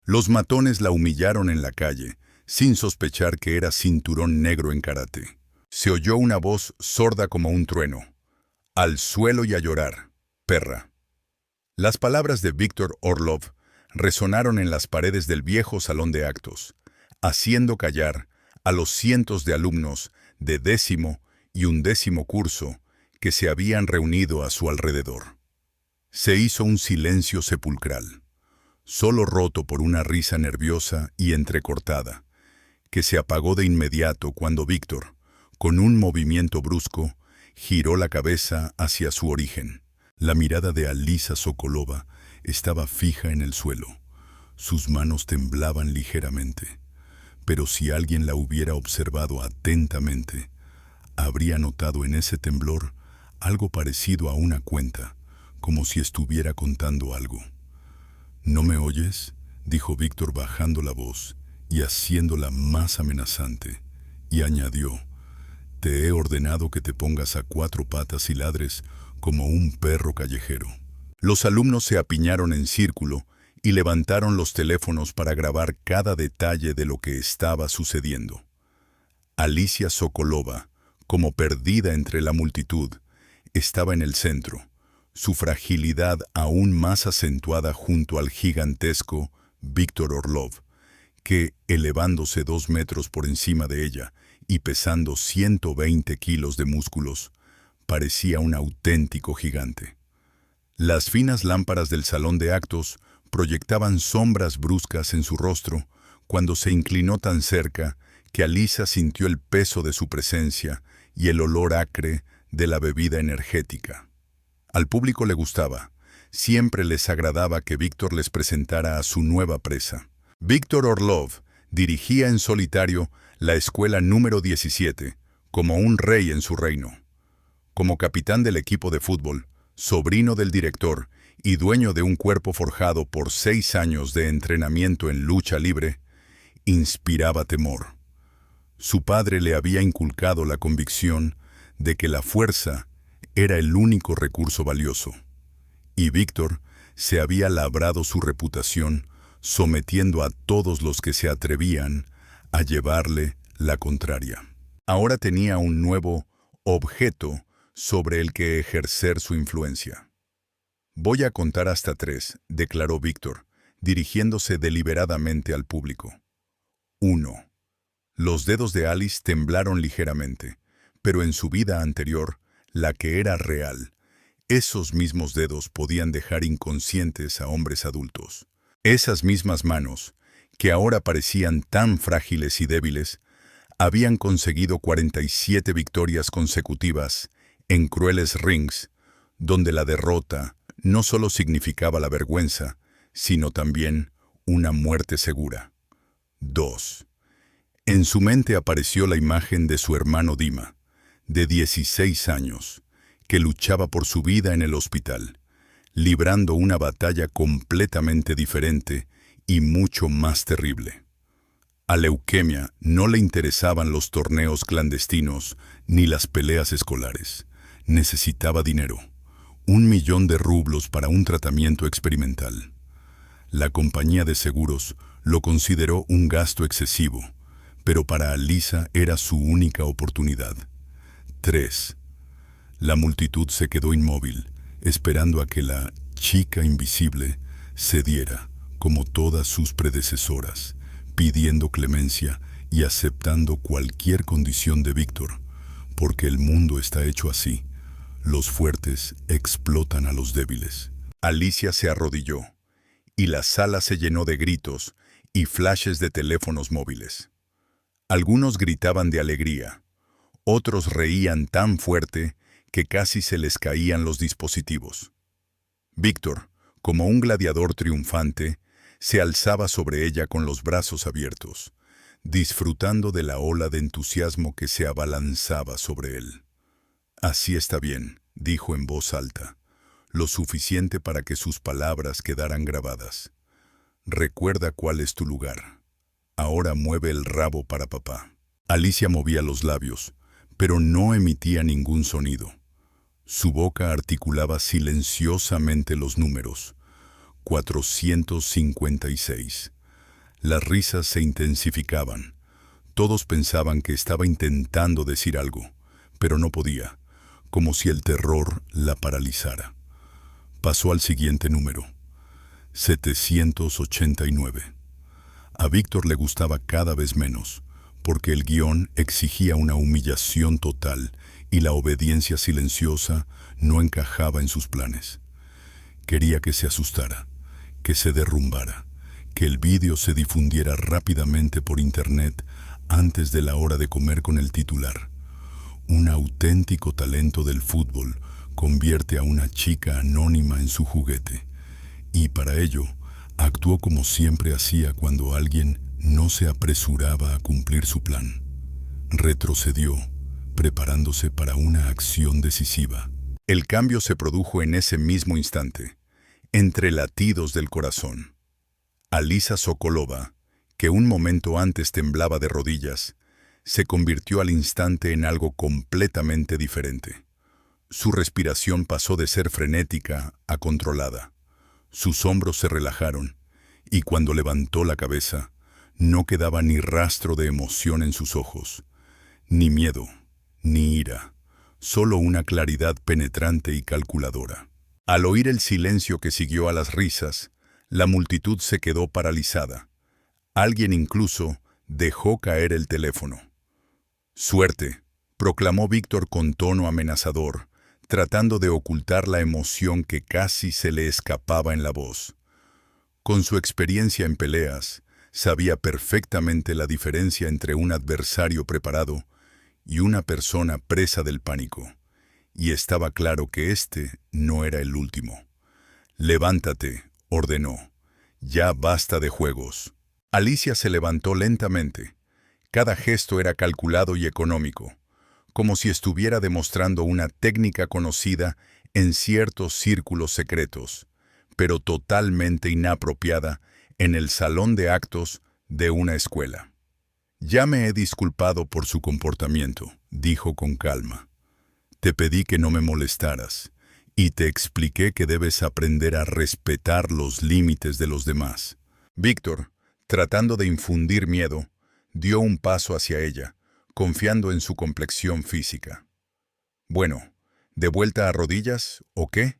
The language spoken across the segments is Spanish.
Los matones la humillaron en la calle, sin sospechar que era cinturón negro en karate. Se oyó una voz sorda como un trueno. «Al suelo y a llorar, perra». Las palabras de Víctor Orlov resonaron en las paredes del viejo salón de actos, haciendo callar a los cientos de alumnos de 10º y 11º curso que se habían reunido a su alrededor. Se hizo un silencio sepulcral, solo roto por una risa nerviosa y entrecortada, que se apagó de inmediato cuando Víctor, con un movimiento brusco, giró la cabeza hacia su origen. La mirada de Alisa Sokolova estaba fija en el suelo. Sus manos temblaban ligeramente, pero si alguien la hubiera observado atentamente, habría notado en ese temblor algo parecido a una cuenta, como si estuviera contando algo. «¿No me oyes?», dijo Víctor bajando la voz y haciéndola más amenazante, y añadió: «Te he ordenado que te pongas a 4 patas y ladres como un perro callejero». Los alumnos se apiñaron en círculo y levantaron los teléfonos para grabar cada detalle de lo que estaba sucediendo. Alicia Sokolova, como perdida entre la multitud, estaba en el centro, su fragilidad aún más acentuada junto al gigantesco Víctor Orlov, que, elevándose 2 metros por encima de ella y pesando 120 kilos de músculos, parecía un auténtico gigante. Las finas lámparas del salón de actos proyectaban sombras bruscas en su rostro cuando se inclinó tan cerca que Alisa sintió el peso de su presencia y el olor acre de la bebida energética. Al público le gustaba, siempre les agradaba que Víctor les presentara a su nueva presa. Víctor Orlov dirigía en solitario la escuela número 17, como un rey en su reino. Como capitán del equipo de fútbol, sobrino del director y dueño de un cuerpo forjado por 6 años de entrenamiento en lucha libre, inspiraba temor. Su padre le había inculcado la convicción de que la fuerza era el único recurso valioso, y Víctor se había labrado su reputación sometiendo a todos los que se atrevían a llevarle la contraria. Ahora tenía un nuevo objeto sobre el que ejercer su influencia. «Voy a contar hasta 3», declaró Víctor, dirigiéndose deliberadamente al público. 1. Los dedos de Alice temblaron ligeramente, pero en su vida anterior, la que era real, esos mismos dedos podían dejar inconscientes a hombres adultos. Esas mismas manos, que ahora parecían tan frágiles y débiles, habían conseguido 47 victorias consecutivas en crueles rings, donde la derrota no solo significaba la vergüenza, sino también una muerte segura. 2. En su mente apareció la imagen de su hermano Dima, de 16 años, que luchaba por su vida en el hospital, librando una batalla completamente diferente y mucho más terrible. A Leuquemia no le interesaban los torneos clandestinos ni las peleas escolares. Necesitaba dinero, 1 millón de rublos para un tratamiento experimental. La compañía de seguros lo consideró un gasto excesivo, pero para Alisa era su única oportunidad. 3. La multitud se quedó inmóvil, esperando a que la chica invisible cediera, como todas sus predecesoras, pidiendo clemencia y aceptando cualquier condición de Víctor, porque el mundo está hecho así. Los fuertes explotan a los débiles. Alicia se arrodilló, y la sala se llenó de gritos y flashes de teléfonos móviles. Algunos gritaban de alegría, otros reían tan fuerte que casi se les caían los dispositivos. Víctor, como un gladiador triunfante, se alzaba sobre ella con los brazos abiertos, disfrutando de la ola de entusiasmo que se abalanzaba sobre él. «Así está bien», dijo en voz alta, lo suficiente para que sus palabras quedaran grabadas. «Recuerda cuál es tu lugar. Ahora mueve el rabo para papá». Alicia movía los labios, pero no emitía ningún sonido. Su boca articulaba silenciosamente los números. 456, Las risas se intensificaban. Todos pensaban que estaba intentando decir algo, pero no podía, como si el terror la paralizara. Pasó al siguiente número, 789. A Víctor le gustaba cada vez menos, porque el guión exigía una humillación total y la obediencia silenciosa no encajaba en sus planes. Quería que se asustara, que se derrumbara, que el vídeo se difundiera rápidamente por internet antes de la hora de comer con el titular. Un auténtico talento del fútbol convierte a una chica anónima en su juguete, y para ello actuó como siempre hacía cuando alguien no se apresuraba a cumplir su plan. Retrocedió, preparándose para una acción decisiva. El cambio se produjo en ese mismo instante, entre latidos del corazón. Alisa Sokolova, que un momento antes temblaba de rodillas, se convirtió al instante en algo completamente diferente. Su respiración pasó de ser frenética a controlada. Sus hombros se relajaron, y cuando levantó la cabeza, no quedaba ni rastro de emoción en sus ojos, ni miedo, ni ira, solo una claridad penetrante y calculadora. Al oír el silencio que siguió a las risas, la multitud se quedó paralizada. Alguien incluso dejó caer el teléfono. «Suerte», proclamó Víctor con tono amenazador, tratando de ocultar la emoción que casi se le escapaba en la voz. Con su experiencia en peleas, sabía perfectamente la diferencia entre un adversario preparado y una persona presa del pánico, y estaba claro que este no era el último. «Levántate», ordenó. «Ya basta de juegos». Alicia se levantó lentamente. Cada gesto era calculado y económico, como si estuviera demostrando una técnica conocida en ciertos círculos secretos, pero totalmente inapropiada en el salón de actos de una escuela. «Ya me he disculpado por su comportamiento», dijo con calma. «Te pedí que no me molestaras, y te expliqué que debes aprender a respetar los límites de los demás». Víctor, tratando de infundir miedo, dio un paso hacia ella, confiando en su complexión física. «Bueno, ¿de vuelta a rodillas o qué?»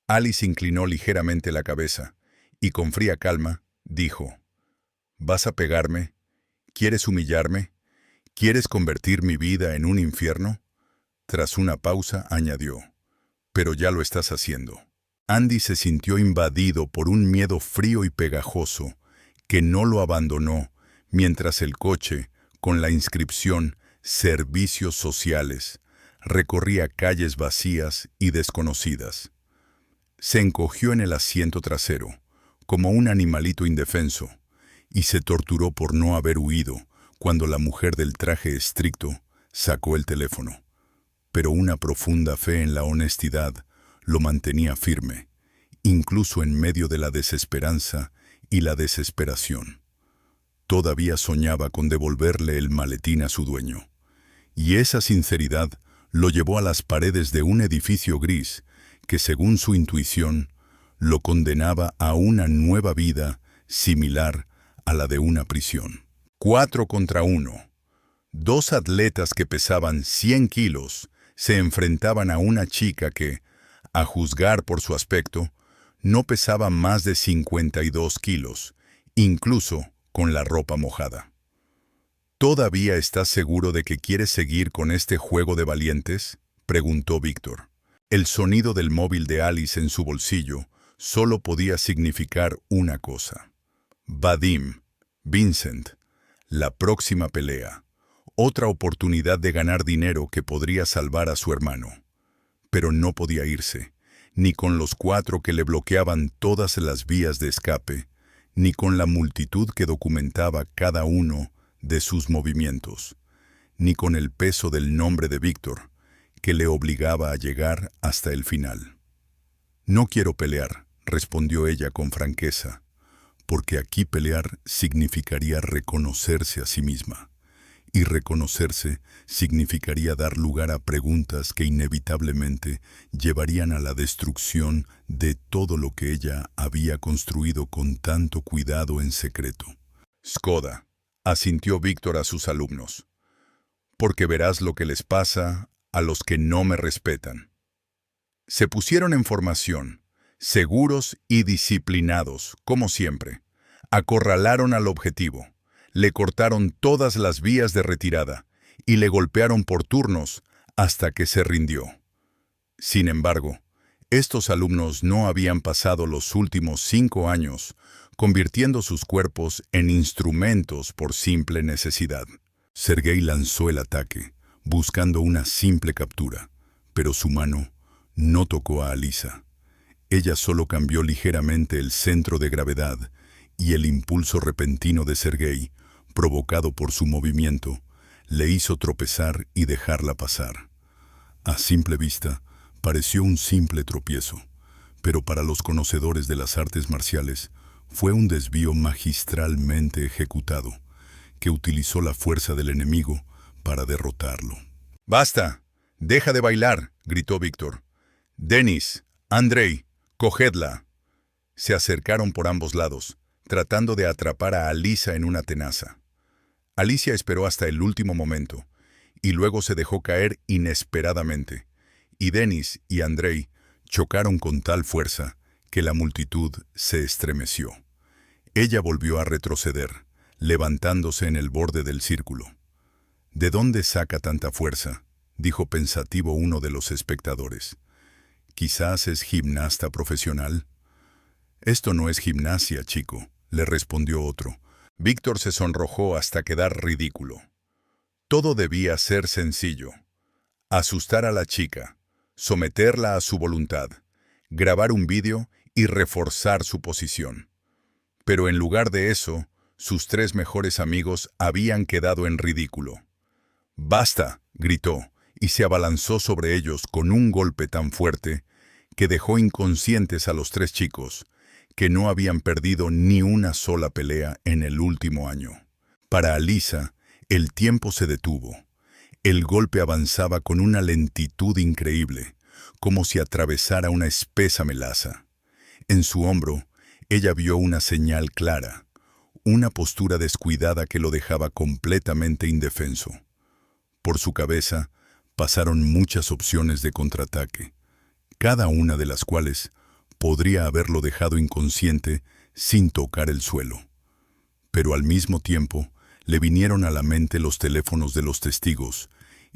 Alice inclinó ligeramente la cabeza y con fría calma dijo: «¿Vas a pegarme? ¿Quieres humillarme? ¿Quieres convertir mi vida en un infierno?» Tras una pausa añadió: «Pero ya lo estás haciendo». Andy se sintió invadido por un miedo frío y pegajoso que no lo abandonó mientras el coche, con la inscripción «Servicios Sociales», recorría calles vacías y desconocidas. Se encogió en el asiento trasero, como un animalito indefenso, y se torturó por no haber huido cuando la mujer del traje estricto sacó el teléfono. Pero una profunda fe en la honestidad lo mantenía firme, incluso en medio de la desesperanza y la desesperación. Todavía soñaba con devolverle el maletín a su dueño, y esa sinceridad lo llevó a las paredes de un edificio gris que, según su intuición, lo condenaba a una nueva vida similar a la de una prisión. 4 contra 1. Dos atletas que pesaban 100 kilos se enfrentaban a una chica que, a juzgar por su aspecto, no pesaba más de 52 kilos, incluso con la ropa mojada. «¿Todavía estás seguro de que quieres seguir con este juego de valientes?», preguntó Víctor. El sonido del móvil de Alice en su bolsillo solo podía significar una cosa. Vadim, Vincent, la próxima pelea, otra oportunidad de ganar dinero que podría salvar a su hermano. Pero no podía irse, ni con los 4 que le bloqueaban todas las vías de escape, ni con la multitud que documentaba cada uno de sus movimientos, ni con el peso del nombre de Víctor, que le obligaba a llegar hasta el final. «No quiero pelear», respondió ella con franqueza, «porque aquí pelear significaría reconocerse a sí misma, y reconocerse significaría dar lugar a preguntas que inevitablemente llevarían a la destrucción de todo lo que ella había construido con tanto cuidado en secreto. «Skoda», asintió Víctor a sus alumnos, «porque verás lo que les pasa a los que no me respetan». Se pusieron en formación, seguros y disciplinados, como siempre. Acorralaron al objetivo, le cortaron todas las vías de retirada y le golpearon por turnos hasta que se rindió. Sin embargo, estos alumnos no habían pasado los últimos 5 años convirtiendo sus cuerpos en instrumentos por simple necesidad. Sergei lanzó el ataque, buscando una simple captura, pero su mano no tocó a Alisa. Ella solo cambió ligeramente el centro de gravedad y el impulso repentino de Sergei, provocado por su movimiento, le hizo tropezar y dejarla pasar. A simple vista, pareció un simple tropiezo, pero para los conocedores de las artes marciales fue un desvío magistralmente ejecutado, que utilizó la fuerza del enemigo para derrotarlo. «¡Basta! ¡Deja de bailar!», gritó Víctor. «Denis, Andrei, cogedla». Se acercaron por ambos lados, tratando de atrapar a Alisa en una tenaza. Alicia esperó hasta el último momento, y luego se dejó caer inesperadamente, y Denis y Andrei chocaron con tal fuerza que la multitud se estremeció. Ella volvió a retroceder, levantándose en el borde del círculo. «¿De dónde saca tanta fuerza?», dijo pensativo uno de los espectadores. «¿Quizás es gimnasta profesional?» «Esto no es gimnasia, chico», le respondió otro. Víctor se sonrojó hasta quedar ridículo. Todo debía ser sencillo. Asustar a la chica, someterla a su voluntad, grabar un vídeo y reforzar su posición. Pero en lugar de eso, sus 3 mejores amigos habían quedado en ridículo. «¡Basta!», gritó, y se abalanzó sobre ellos con un golpe tan fuerte que dejó inconscientes a los 3 chicos, que no habían perdido ni una sola pelea en el último año. Para Alisa, el tiempo se detuvo. El golpe avanzaba con una lentitud increíble, como si atravesara una espesa melaza. En su hombro, ella vio una señal clara, una postura descuidada que lo dejaba completamente indefenso. Por su cabeza pasaron muchas opciones de contraataque, cada una de las cuales podría haberlo dejado inconsciente sin tocar el suelo. Pero al mismo tiempo le vinieron a la mente los teléfonos de los testigos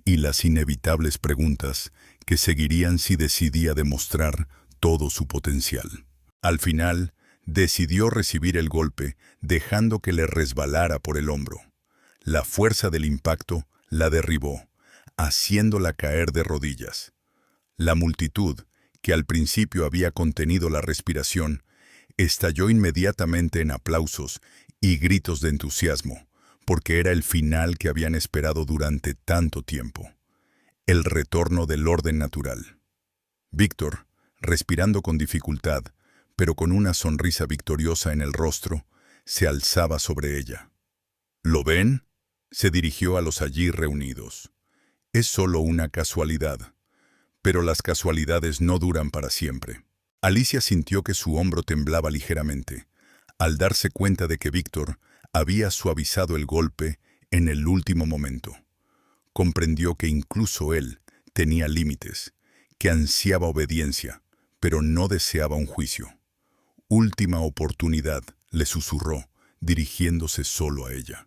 y las inevitables preguntas que seguirían si decidía demostrar todo su potencial. Al final, decidió recibir el golpe, dejando que le resbalara por el hombro. La fuerza del impacto la derribó, haciéndola caer de rodillas. La multitud, que al principio había contenido la respiración, estalló inmediatamente en aplausos y gritos de entusiasmo, porque era el final que habían esperado durante tanto tiempo. El retorno del orden natural. Víctor, respirando con dificultad, pero con una sonrisa victoriosa en el rostro, se alzaba sobre ella. «¿Lo ven?», se dirigió a los allí reunidos. «Es solo una casualidad. Pero las casualidades no duran para siempre». Alicia sintió que su hombro temblaba ligeramente, al darse cuenta de que Víctor había suavizado el golpe en el último momento. Comprendió que incluso él tenía límites, que ansiaba obediencia, pero no deseaba un juicio. «Última oportunidad», le susurró, dirigiéndose solo a ella.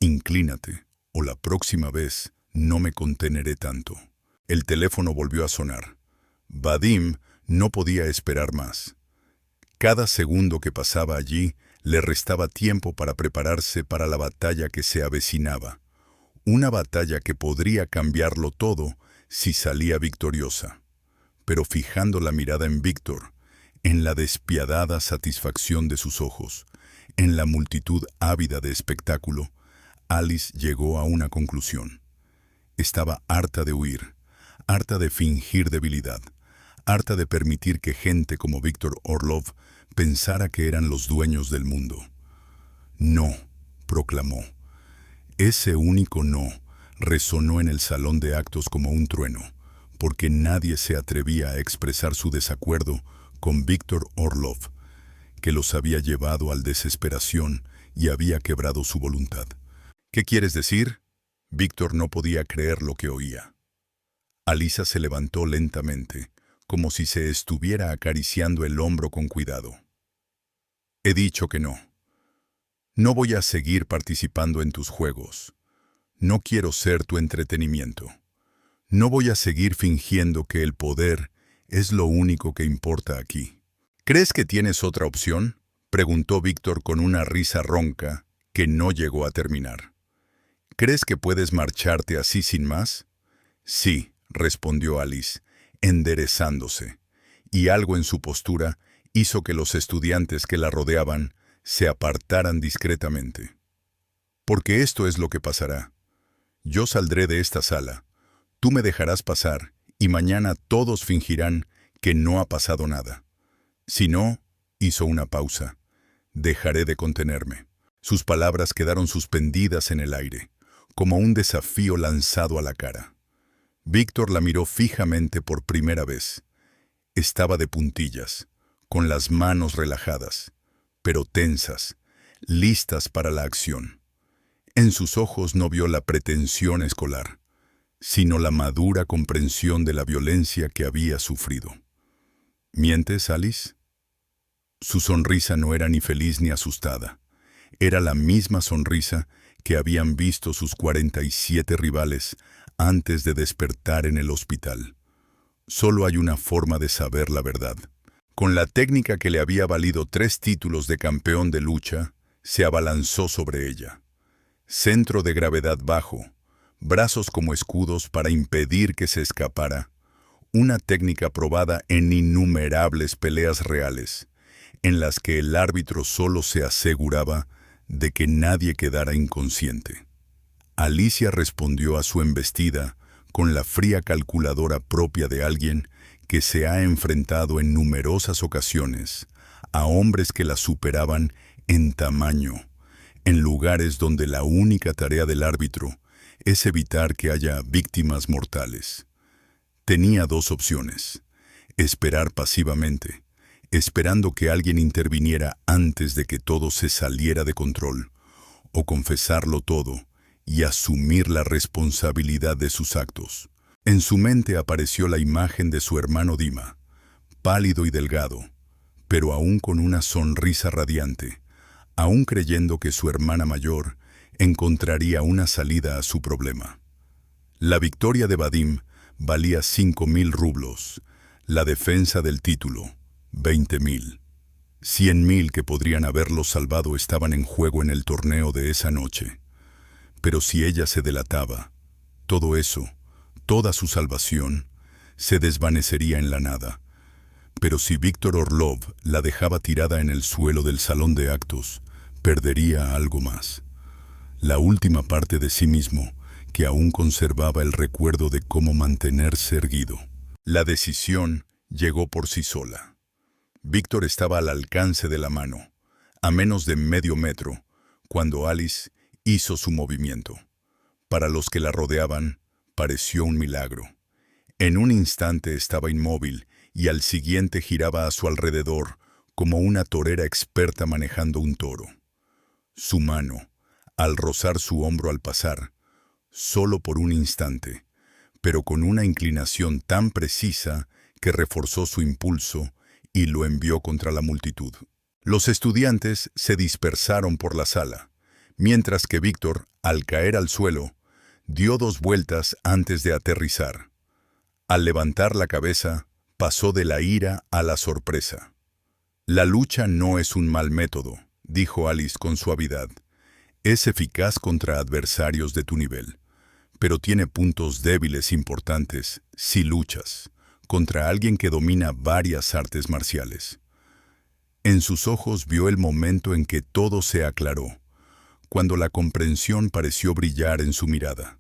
«Inclínate, o la próxima vez no me conteneré tanto». El teléfono volvió a sonar. Vadim no podía esperar más. Cada segundo que pasaba allí le restaba tiempo para prepararse para la batalla que se avecinaba. Una batalla que podría cambiarlo todo si salía victoriosa. Pero fijando la mirada en Víctor, en la despiadada satisfacción de sus ojos, en la multitud ávida de espectáculo, Alice llegó a una conclusión. Estaba harta de huir, harta de fingir debilidad, harta de permitir que gente como Víctor Orlov pensara que eran los dueños del mundo. «No», proclamó, Ese único no resonó en el salón de actos como un trueno, porque nadie se atrevía a expresar su desacuerdo con Víctor Orlov, que los había llevado a la desesperación y había quebrado su voluntad. ¿Qué quieres decir? Víctor no podía creer lo que oía. Alisa se levantó lentamente, como si se estuviera acariciando el hombro con cuidado. He dicho que no. No voy a seguir participando en tus juegos. No quiero ser tu entretenimiento. No voy a seguir fingiendo que el poder es lo único que importa aquí. ¿Crees que tienes otra opción?, preguntó Víctor con una risa ronca que no llegó a terminar. ¿Crees que puedes marcharte así sin más? Sí, respondió Alice, enderezándose, y algo en su postura hizo que los estudiantes que la rodeaban se apartaran discretamente. Porque esto es lo que pasará. Yo saldré de esta sala, tú me dejarás pasar, y mañana todos fingirán que no ha pasado nada. Si no, hizo una pausa, dejaré de contenerme. Sus palabras quedaron suspendidas en el aire, como un desafío lanzado a la cara. Víctor la miró fijamente por primera vez. Estaba de puntillas, con las manos relajadas, pero tensas, listas para la acción. En sus ojos no vio la pretensión escolar, sino la madura comprensión de la violencia que había sufrido. ¿Mientes, Alice? Su sonrisa no era ni feliz ni asustada. Era la misma sonrisa que habían visto sus 47 rivales antes de despertar en el hospital. Solo hay una forma de saber la verdad. Con la técnica que le había valido 3 títulos de campeón de lucha, se abalanzó sobre ella. Centro de gravedad bajo, brazos como escudos para impedir que se escapara. Una técnica probada en innumerables peleas reales, en las que el árbitro solo se aseguraba de que nadie quedara inconsciente. Alicia respondió a su embestida con la fría calculadora propia de alguien que se ha enfrentado en numerosas ocasiones a hombres que la superaban en tamaño, en lugares donde la única tarea del árbitro es evitar que haya víctimas mortales. Tenía 2 opciones: esperar pasivamente, esperando que alguien interviniera antes de que todo se saliera de control, o confesarlo todo y asumir la responsabilidad de sus actos. En su mente apareció la imagen de su hermano Dima, pálido y delgado, pero aún con una sonrisa radiante, aún creyendo que su hermana mayor encontraría una salida a su problema. La victoria de Vadim valía 5.000 rublos, la defensa del título, 20.000. 100.000 que podrían haberlo salvado estaban en juego en el torneo de esa noche. Pero si ella se delataba, todo eso, toda su salvación, se desvanecería en la nada. Pero si Víctor Orlov la dejaba tirada en el suelo del salón de actos, perdería algo más. La última parte de sí mismo, que aún conservaba el recuerdo de cómo mantenerse erguido. La decisión llegó por sí sola. Víctor estaba al alcance de la mano, a menos de medio metro, cuando Alice hizo su movimiento. Para los que la rodeaban, pareció un milagro. En un instante estaba inmóvil y al siguiente giraba a su alrededor como una torera experta manejando un toro. Su mano, al rozar su hombro al pasar, solo por un instante, pero con una inclinación tan precisa que reforzó su impulso y lo envió contra la multitud. Los estudiantes se dispersaron por la sala, mientras que Víctor, al caer al suelo, dio 2 vueltas antes de aterrizar. Al levantar la cabeza, pasó de la ira a la sorpresa. La lucha no es un mal método, dijo Alice con suavidad. Es eficaz contra adversarios de tu nivel, pero tiene puntos débiles importantes si luchas contra alguien que domina varias artes marciales. En sus ojos vio el momento en que todo se aclaró, cuando la comprensión pareció brillar en su mirada.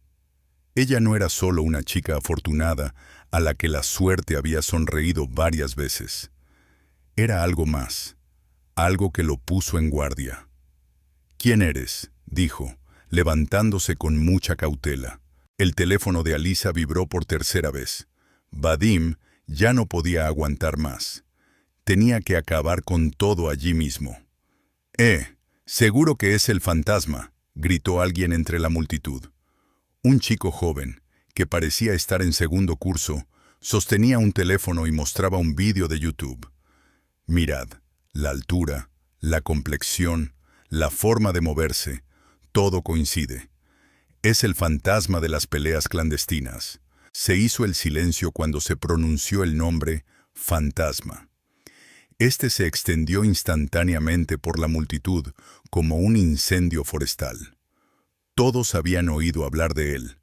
Ella no era solo una chica afortunada a la que la suerte había sonreído varias veces. Era algo más, algo que lo puso en guardia. «¿Quién eres?», dijo, levantándose con mucha cautela. El teléfono de Alisa vibró por tercera vez. Vadim ya no podía aguantar más. Tenía que acabar con todo allí mismo. Seguro que es el fantasma, gritó alguien entre la multitud. Un chico joven, que parecía estar en segundo curso, sostenía un teléfono y mostraba un vídeo de YouTube. Mirad, la altura, la complexión, la forma de moverse, todo coincide. Es el fantasma de las peleas clandestinas. Se hizo el silencio cuando se pronunció el nombre fantasma. Este se extendió instantáneamente por la multitud como un incendio forestal. Todos habían oído hablar de él.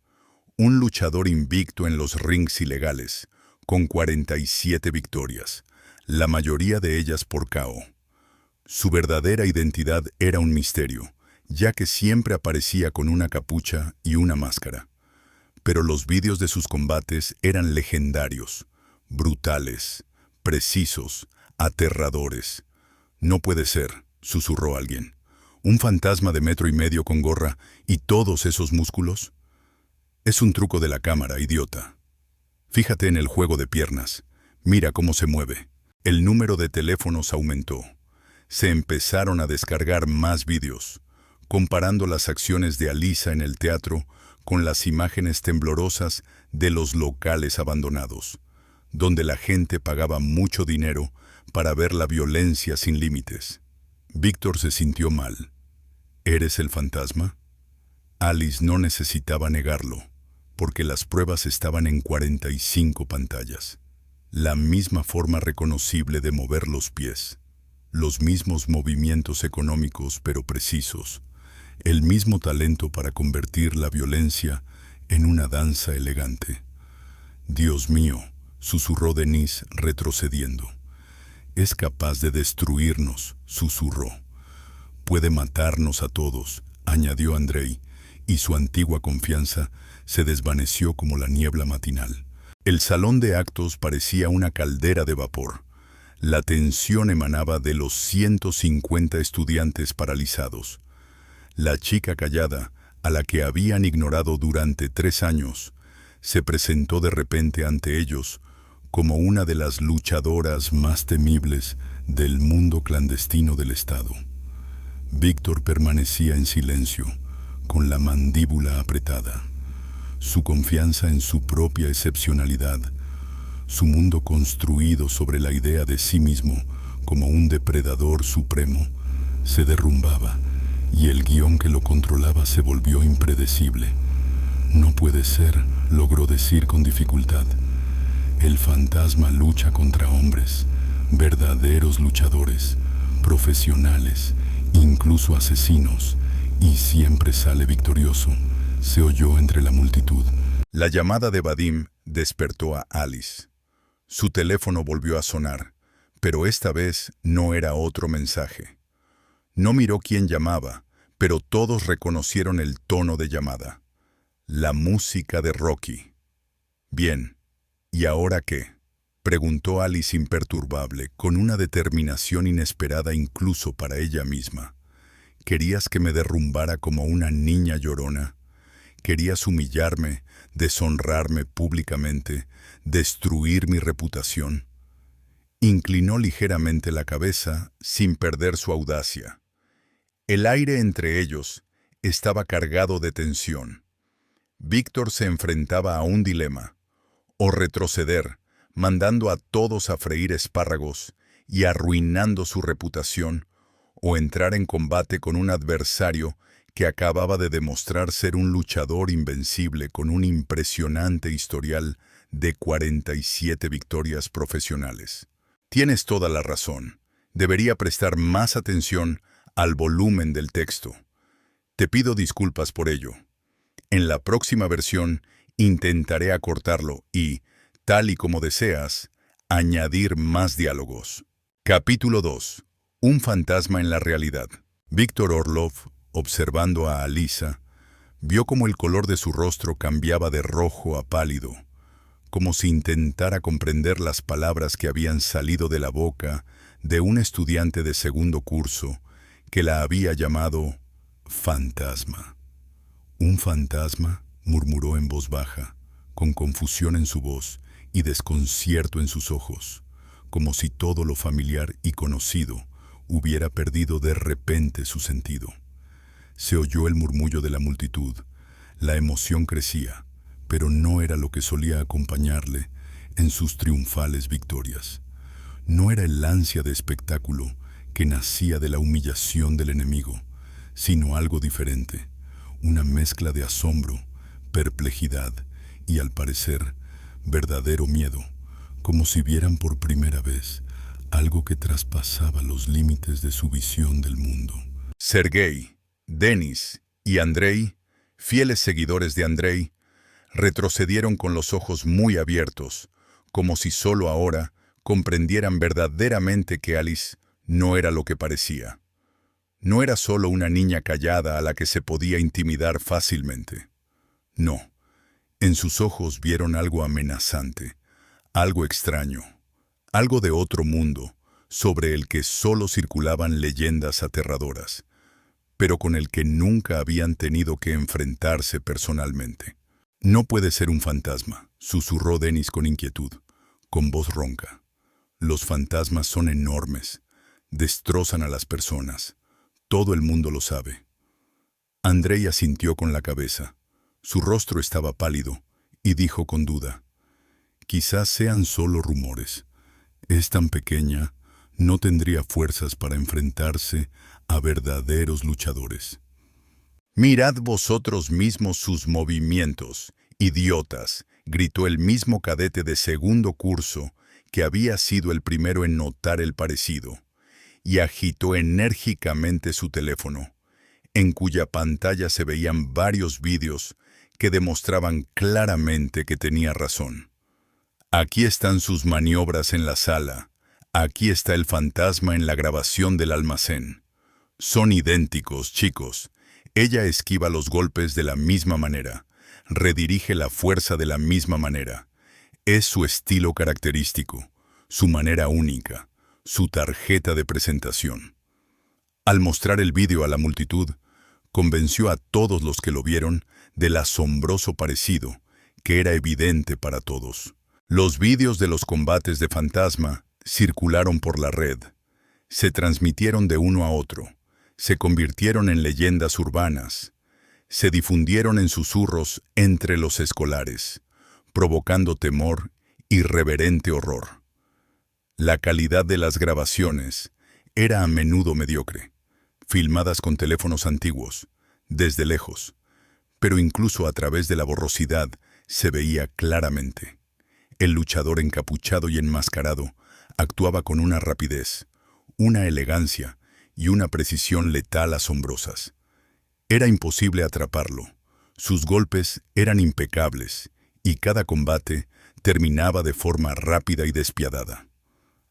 Un luchador invicto en los rings ilegales, con 47 victorias, la mayoría de ellas por KO. Su verdadera identidad era un misterio, ya que siempre aparecía con una capucha y una máscara. Pero los vídeos de sus combates eran legendarios, brutales, precisos, aterradores. «No puede ser», susurró alguien. «¿Un fantasma de 1,5 metros con gorra y todos esos músculos?» «Es un truco de la cámara, idiota. Fíjate en el juego de piernas. Mira cómo se mueve». El número de teléfonos aumentó. Se empezaron a descargar más vídeos, comparando las acciones de Alisa en el teatro con las imágenes temblorosas de los locales abandonados, donde la gente pagaba mucho dinero para ver la violencia sin límites. Víctor se sintió mal. ¿Eres el fantasma? Alice no necesitaba negarlo, porque las pruebas estaban en 45 pantallas. La misma forma reconocible de mover los pies, los mismos movimientos económicos pero precisos, el mismo talento para convertir la violencia en una danza elegante. «Dios mío», susurró Denise retrocediendo. «Es capaz de destruirnos», susurró. «Puede matarnos a todos», añadió Andrei, y su antigua confianza se desvaneció como la niebla matinal. El salón de actos parecía una caldera de vapor. La tensión emanaba de los 150 estudiantes paralizados. La chica callada, a la que habían ignorado durante 3 años, se presentó de repente ante ellos como una de las luchadoras más temibles del mundo clandestino del Estado. Víctor permanecía en silencio, con la mandíbula apretada. Su confianza en su propia excepcionalidad, su mundo construido sobre la idea de sí mismo como un depredador supremo, se derrumbaba y el guión que lo controlaba se volvió impredecible. «No puede ser», logró decir con dificultad. «El fantasma lucha contra hombres, verdaderos luchadores, profesionales, incluso asesinos, y siempre sale victorioso», se oyó entre la multitud. La llamada de Vadim despertó a Alice. Su teléfono volvió a sonar, pero esta vez no era otro mensaje. No miró quién llamaba, pero todos reconocieron el tono de llamada. La música de Rocky. «Bien, ¿y ahora qué?», preguntó Alice imperturbable, con una determinación inesperada incluso para ella misma. «¿Querías que me derrumbara como una niña llorona? ¿Querías humillarme, deshonrarme públicamente, destruir mi reputación?» Inclinó ligeramente la cabeza sin perder su audacia. El aire entre ellos estaba cargado de tensión. Víctor se enfrentaba a un dilema: o retroceder, mandando a todos a freír espárragos y arruinando su reputación, o entrar en combate con un adversario que acababa de demostrar ser un luchador invencible con un impresionante historial de 47 victorias profesionales. «Tienes toda la razón. Debería prestar más atención al volumen del texto. Te pido disculpas por ello. En la próxima versión intentaré acortarlo y, tal y como deseas, añadir más diálogos». Capítulo 2. Un fantasma en la realidad. Víctor Orlov, observando a Alisa, vio cómo el color de su rostro cambiaba de rojo a pálido, como si intentara comprender las palabras que habían salido de la boca de un estudiante de segundo curso que la había llamado fantasma. Un fantasma, murmuró en voz baja, con confusión en su voz y desconcierto en sus ojos, como si todo lo familiar y conocido hubiera perdido de repente su sentido. Se oyó el murmullo de la multitud, la emoción crecía, pero no era lo que solía acompañarle en sus triunfales victorias. No era el ansia de espectáculo que nacía de la humillación del enemigo, sino algo diferente, una mezcla de asombro, perplejidad y, al parecer, verdadero miedo, como si vieran por primera vez algo que traspasaba los límites de su visión del mundo. Sergei, Denis y Andrei, fieles seguidores de Andrei, retrocedieron con los ojos muy abiertos, como si solo ahora comprendieran verdaderamente que Alice no era lo que parecía. No era solo una niña callada a la que se podía intimidar fácilmente. No, en sus ojos vieron algo amenazante, algo extraño, algo de otro mundo, sobre el que solo circulaban leyendas aterradoras, pero con el que nunca habían tenido que enfrentarse personalmente. No puede ser un fantasma, susurró Denis con inquietud, con voz ronca. Los fantasmas son enormes, destrozan a las personas. Todo el mundo lo sabe. Andrei asintió con la cabeza. Su rostro estaba pálido y dijo con duda: quizás sean solo rumores. Es tan pequeña, no tendría fuerzas para enfrentarse a verdaderos luchadores. Mirad vosotros mismos sus movimientos, idiotas, gritó el mismo cadete de segundo curso que había sido el primero en notar el parecido, y agitó enérgicamente su teléfono, en cuya pantalla se veían varios vídeos que demostraban claramente que tenía razón. Aquí están sus maniobras en la sala, aquí está el fantasma en la grabación del almacén. Son idénticos, chicos. Ella esquiva los golpes de la misma manera, redirige la fuerza de la misma manera. Es su estilo característico, su manera única, su tarjeta de presentación. Al mostrar el vídeo a la multitud, convenció a todos los que lo vieron del asombroso parecido, que era evidente para todos. Los vídeos de los combates de fantasma circularon por la red, se transmitieron de uno a otro, se convirtieron en leyendas urbanas, se difundieron en susurros entre los escolares, provocando temor y reverente horror. La calidad de las grabaciones era a menudo mediocre, filmadas con teléfonos antiguos, desde lejos, pero incluso a través de la borrosidad se veía claramente. El luchador encapuchado y enmascarado actuaba con una rapidez, una elegancia y una precisión letal asombrosas. Era imposible atraparlo. Sus golpes eran impecables y cada combate terminaba de forma rápida y despiadada.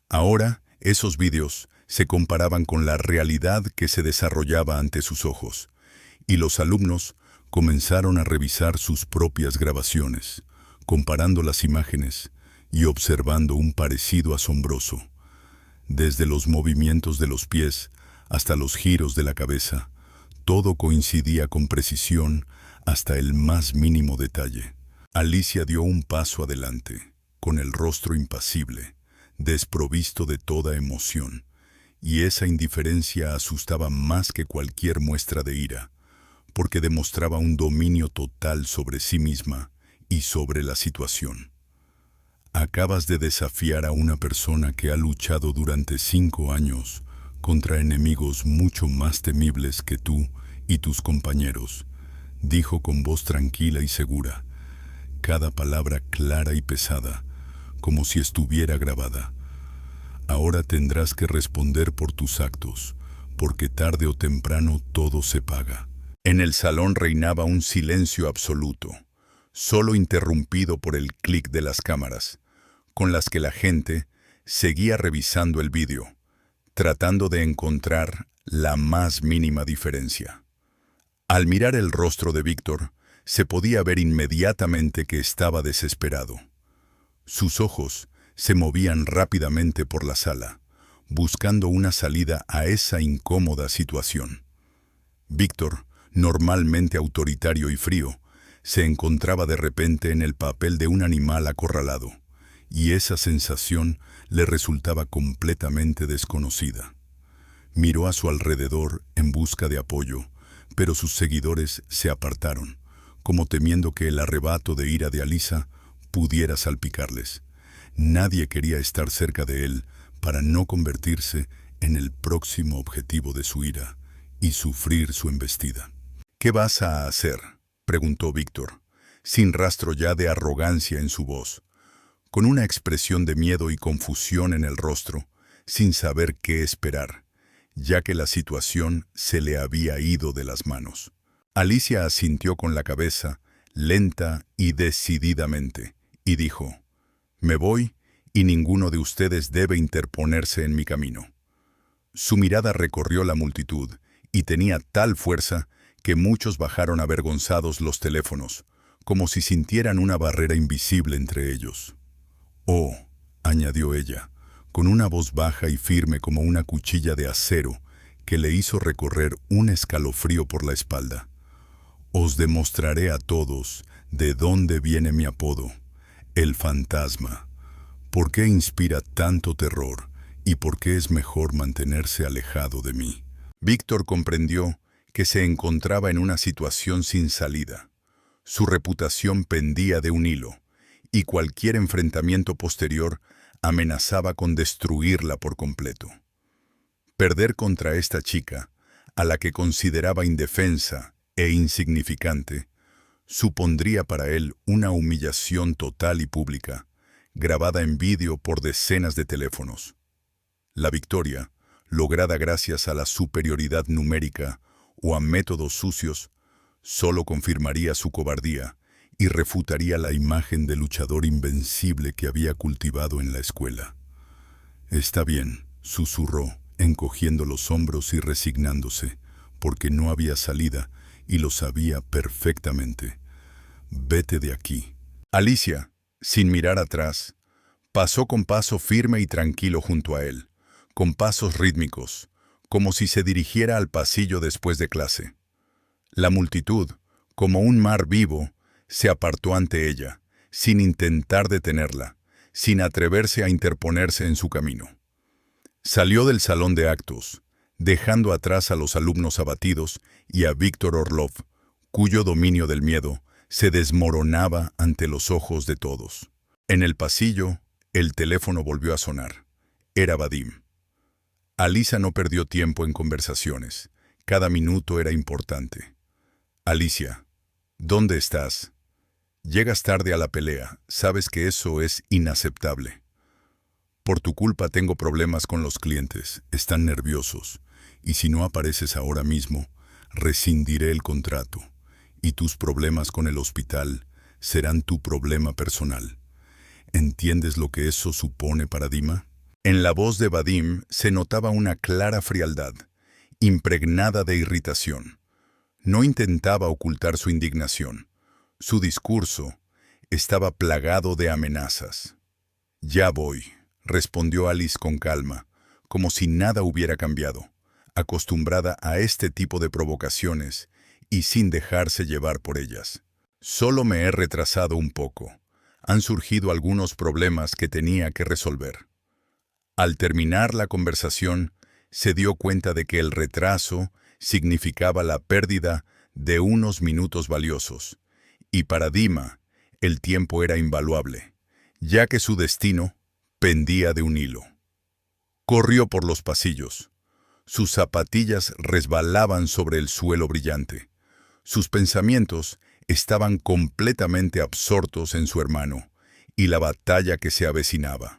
Ahora, esos vídeos se comparaban con la realidad que se desarrollaba ante sus ojos, y los alumnos comenzaron a revisar sus propias grabaciones, comparando las imágenes y observando un parecido asombroso. Desde los movimientos de los pies hasta los giros de la cabeza, todo coincidía con precisión hasta el más mínimo detalle. Alicia dio un paso adelante, con el rostro impasible, desprovisto de toda emoción, y esa indiferencia asustaba más que cualquier muestra de ira, porque demostraba un dominio total sobre sí misma y sobre la situación. Acabas de desafiar a una persona que ha luchado durante 5 años contra enemigos mucho más temibles que tú y tus compañeros, dijo con voz tranquila y segura, cada palabra clara y pesada, como si estuviera grabada. Ahora tendrás que responder por tus actos, porque tarde o temprano todo se paga. En el salón reinaba un silencio absoluto, solo interrumpido por el clic de las cámaras, con las que la gente seguía revisando el vídeo, tratando de encontrar la más mínima diferencia. Al mirar el rostro de Víctor, se podía ver inmediatamente que estaba desesperado. Sus ojos se movían rápidamente por la sala, buscando una salida a esa incómoda situación. Víctor normalmente autoritario y frío, se encontraba de repente en el papel de un animal acorralado, y esa sensación le resultaba completamente desconocida. Miró a su alrededor en busca de apoyo, pero sus seguidores se apartaron, como temiendo que el arrebato de ira de Alyssa pudiera salpicarles. Nadie quería estar cerca de él para no convertirse en el próximo objetivo de su ira y sufrir su embestida. «¿Qué vas a hacer?», preguntó Víctor, sin rastro ya de arrogancia en su voz, con una expresión de miedo y confusión en el rostro, sin saber qué esperar, ya que la situación se le había ido de las manos. Alicia asintió con la cabeza, lenta y decididamente, y dijo: «Me voy y ninguno de ustedes debe interponerse en mi camino». Su mirada recorrió la multitud y tenía tal fuerza que muchos bajaron avergonzados los teléfonos, como si sintieran una barrera invisible entre ellos. «Oh», añadió ella, con una voz baja y firme como una cuchilla de acero que le hizo recorrer un escalofrío por la espalda, «os demostraré a todos de dónde viene mi apodo, el fantasma. ¿Por qué inspira tanto terror y por qué es mejor mantenerse alejado de mí?». Víctor comprendió que se encontraba en una situación sin salida. Su reputación pendía de un hilo, y cualquier enfrentamiento posterior amenazaba con destruirla por completo. Perder contra esta chica, a la que consideraba indefensa e insignificante, supondría para él una humillación total y pública, grabada en vídeo por decenas de teléfonos. La victoria, lograda gracias a la superioridad numérica o a métodos sucios, solo confirmaría su cobardía y refutaría la imagen de luchador invencible que había cultivado en la escuela. «Está bien», susurró, encogiendo los hombros y resignándose, porque no había salida y lo sabía perfectamente. «Vete de aquí». Alicia, sin mirar atrás, pasó con paso firme y tranquilo junto a él, con pasos rítmicos, como si se dirigiera al pasillo después de clase. La multitud, como un mar vivo, se apartó ante ella, sin intentar detenerla, sin atreverse a interponerse en su camino. Salió del salón de actos, dejando atrás a los alumnos abatidos y a Víctor Orlov, cuyo dominio del miedo se desmoronaba ante los ojos de todos. En el pasillo, el teléfono volvió a sonar. Era Vadim. Alyssa no perdió tiempo en conversaciones. Cada minuto era importante. «Alicia, ¿dónde estás? Llegas tarde a la pelea. Sabes que eso es inaceptable. Por tu culpa tengo problemas con los clientes. Están nerviosos. Y si no apareces ahora mismo, rescindiré el contrato. Y tus problemas con el hospital serán tu problema personal. ¿Entiendes lo que eso supone para Dima?». En la voz de Vadim se notaba una clara frialdad, impregnada de irritación. No intentaba ocultar su indignación. Su discurso estaba plagado de amenazas. «Ya voy», respondió Alice con calma, como si nada hubiera cambiado, acostumbrada a este tipo de provocaciones y sin dejarse llevar por ellas. «Solo me he retrasado un poco. Han surgido algunos problemas que tenía que resolver». Al terminar la conversación, se dio cuenta de que el retraso significaba la pérdida de unos minutos valiosos, y para Dima el tiempo era invaluable, ya que su destino pendía de un hilo. Corrió por los pasillos. Sus zapatillas resbalaban sobre el suelo brillante. Sus pensamientos estaban completamente absortos en su hermano y la batalla que se avecinaba.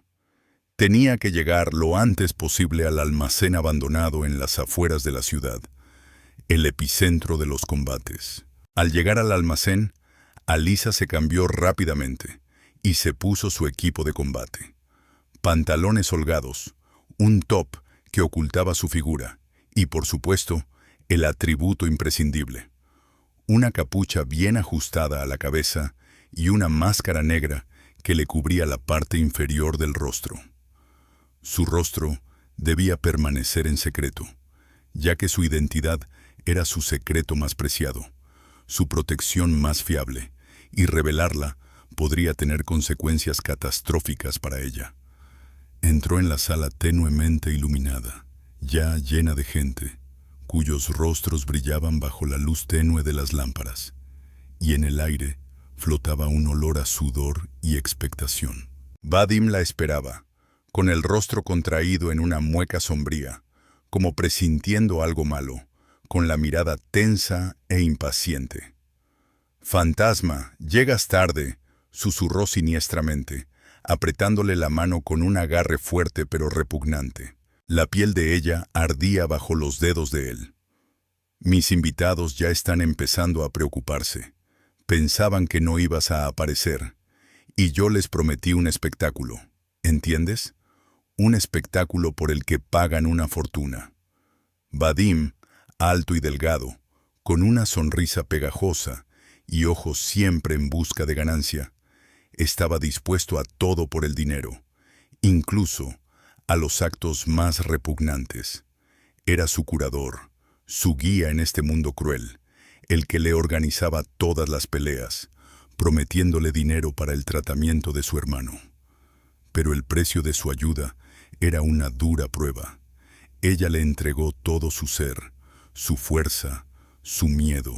Tenía que llegar lo antes posible al almacén abandonado en las afueras de la ciudad, el epicentro de los combates. Al llegar al almacén, Alyssa se cambió rápidamente y se puso su equipo de combate. Pantalones holgados, un top que ocultaba su figura y, por supuesto, el atributo imprescindible. Una capucha bien ajustada a la cabeza y una máscara negra que le cubría la parte inferior del rostro. Su rostro debía permanecer en secreto, ya que su identidad Era su secreto más preciado, su protección más fiable, y revelarla podría tener consecuencias catastróficas para ella. Entró en la sala tenuemente iluminada, ya llena de gente, cuyos rostros brillaban bajo la luz tenue de las lámparas, y en el aire flotaba un olor a sudor y expectación. Vadim la esperaba, con el rostro contraído en una mueca sombría, como presintiendo algo malo, con la mirada tensa e impaciente. «Fantasma, llegas tarde», susurró siniestramente, apretándole la mano con un agarre fuerte pero repugnante. La piel de ella ardía bajo los dedos de él. «Mis invitados ya están empezando a preocuparse. Pensaban que no ibas a aparecer, y yo les prometí un espectáculo. ¿Entiendes? Un espectáculo por el que pagan una fortuna». Vadim, alto y delgado, con una sonrisa pegajosa y ojos siempre en busca de ganancia, estaba dispuesto a todo por el dinero, incluso a los actos más repugnantes. Era su curador, su guía en este mundo cruel, el que le organizaba todas las peleas, prometiéndole dinero para el tratamiento de su hermano. Pero el precio de su ayuda era una dura prueba. Ella le entregó todo su ser, su fuerza, su miedo,